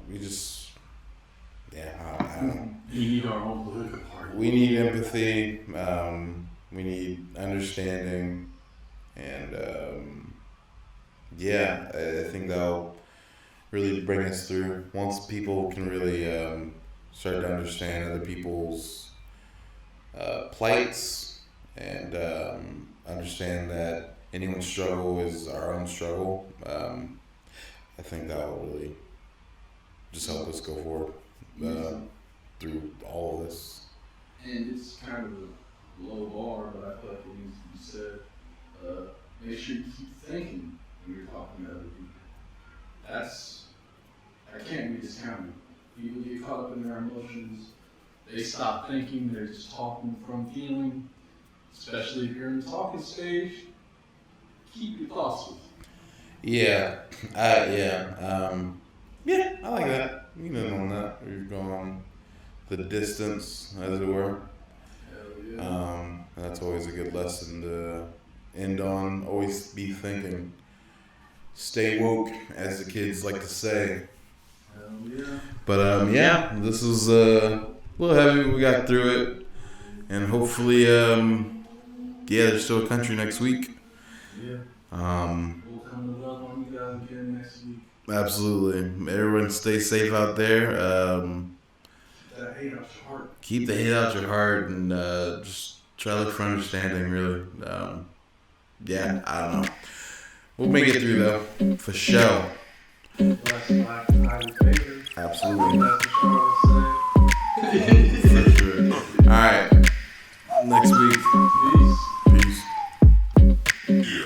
We just. Yeah. I don't know. We need our own political party. We need empathy. We need understanding. And I think that'll really bring us through once people can really start to understand other people's plights and understand that anyone's struggle is our own struggle. I think that will really just help us go forward through all of this. And it's kind of a low bar, but I feel like it needs to be said. Make sure you keep thinking when you're talking to other people. I can't be discounted. People get caught up in their emotions. They stop thinking. They're just talking from feeling. Especially if you're in the talking stage, keep your thoughts with you. Yeah. I like that. You know, on that. You're going the distance, as it were. Hell yeah. That's always a good lesson to end on. Always be thinking. Stay woke, as the kids like to say. Yeah. But this is a little heavy. We got through it, and hopefully, there's still a country next week. Yeah. We'll come to love on you guys again next week. Absolutely. Everyone, stay safe out there. that hate out your heart. Keep the hate out your heart and just try to look for understanding, really. Yeah, I don't know. We'll make it through, though, for sure. Bless Black and highly favored. Absolutely. That's what Charlotte said. For sure. All right. Next week. Peace.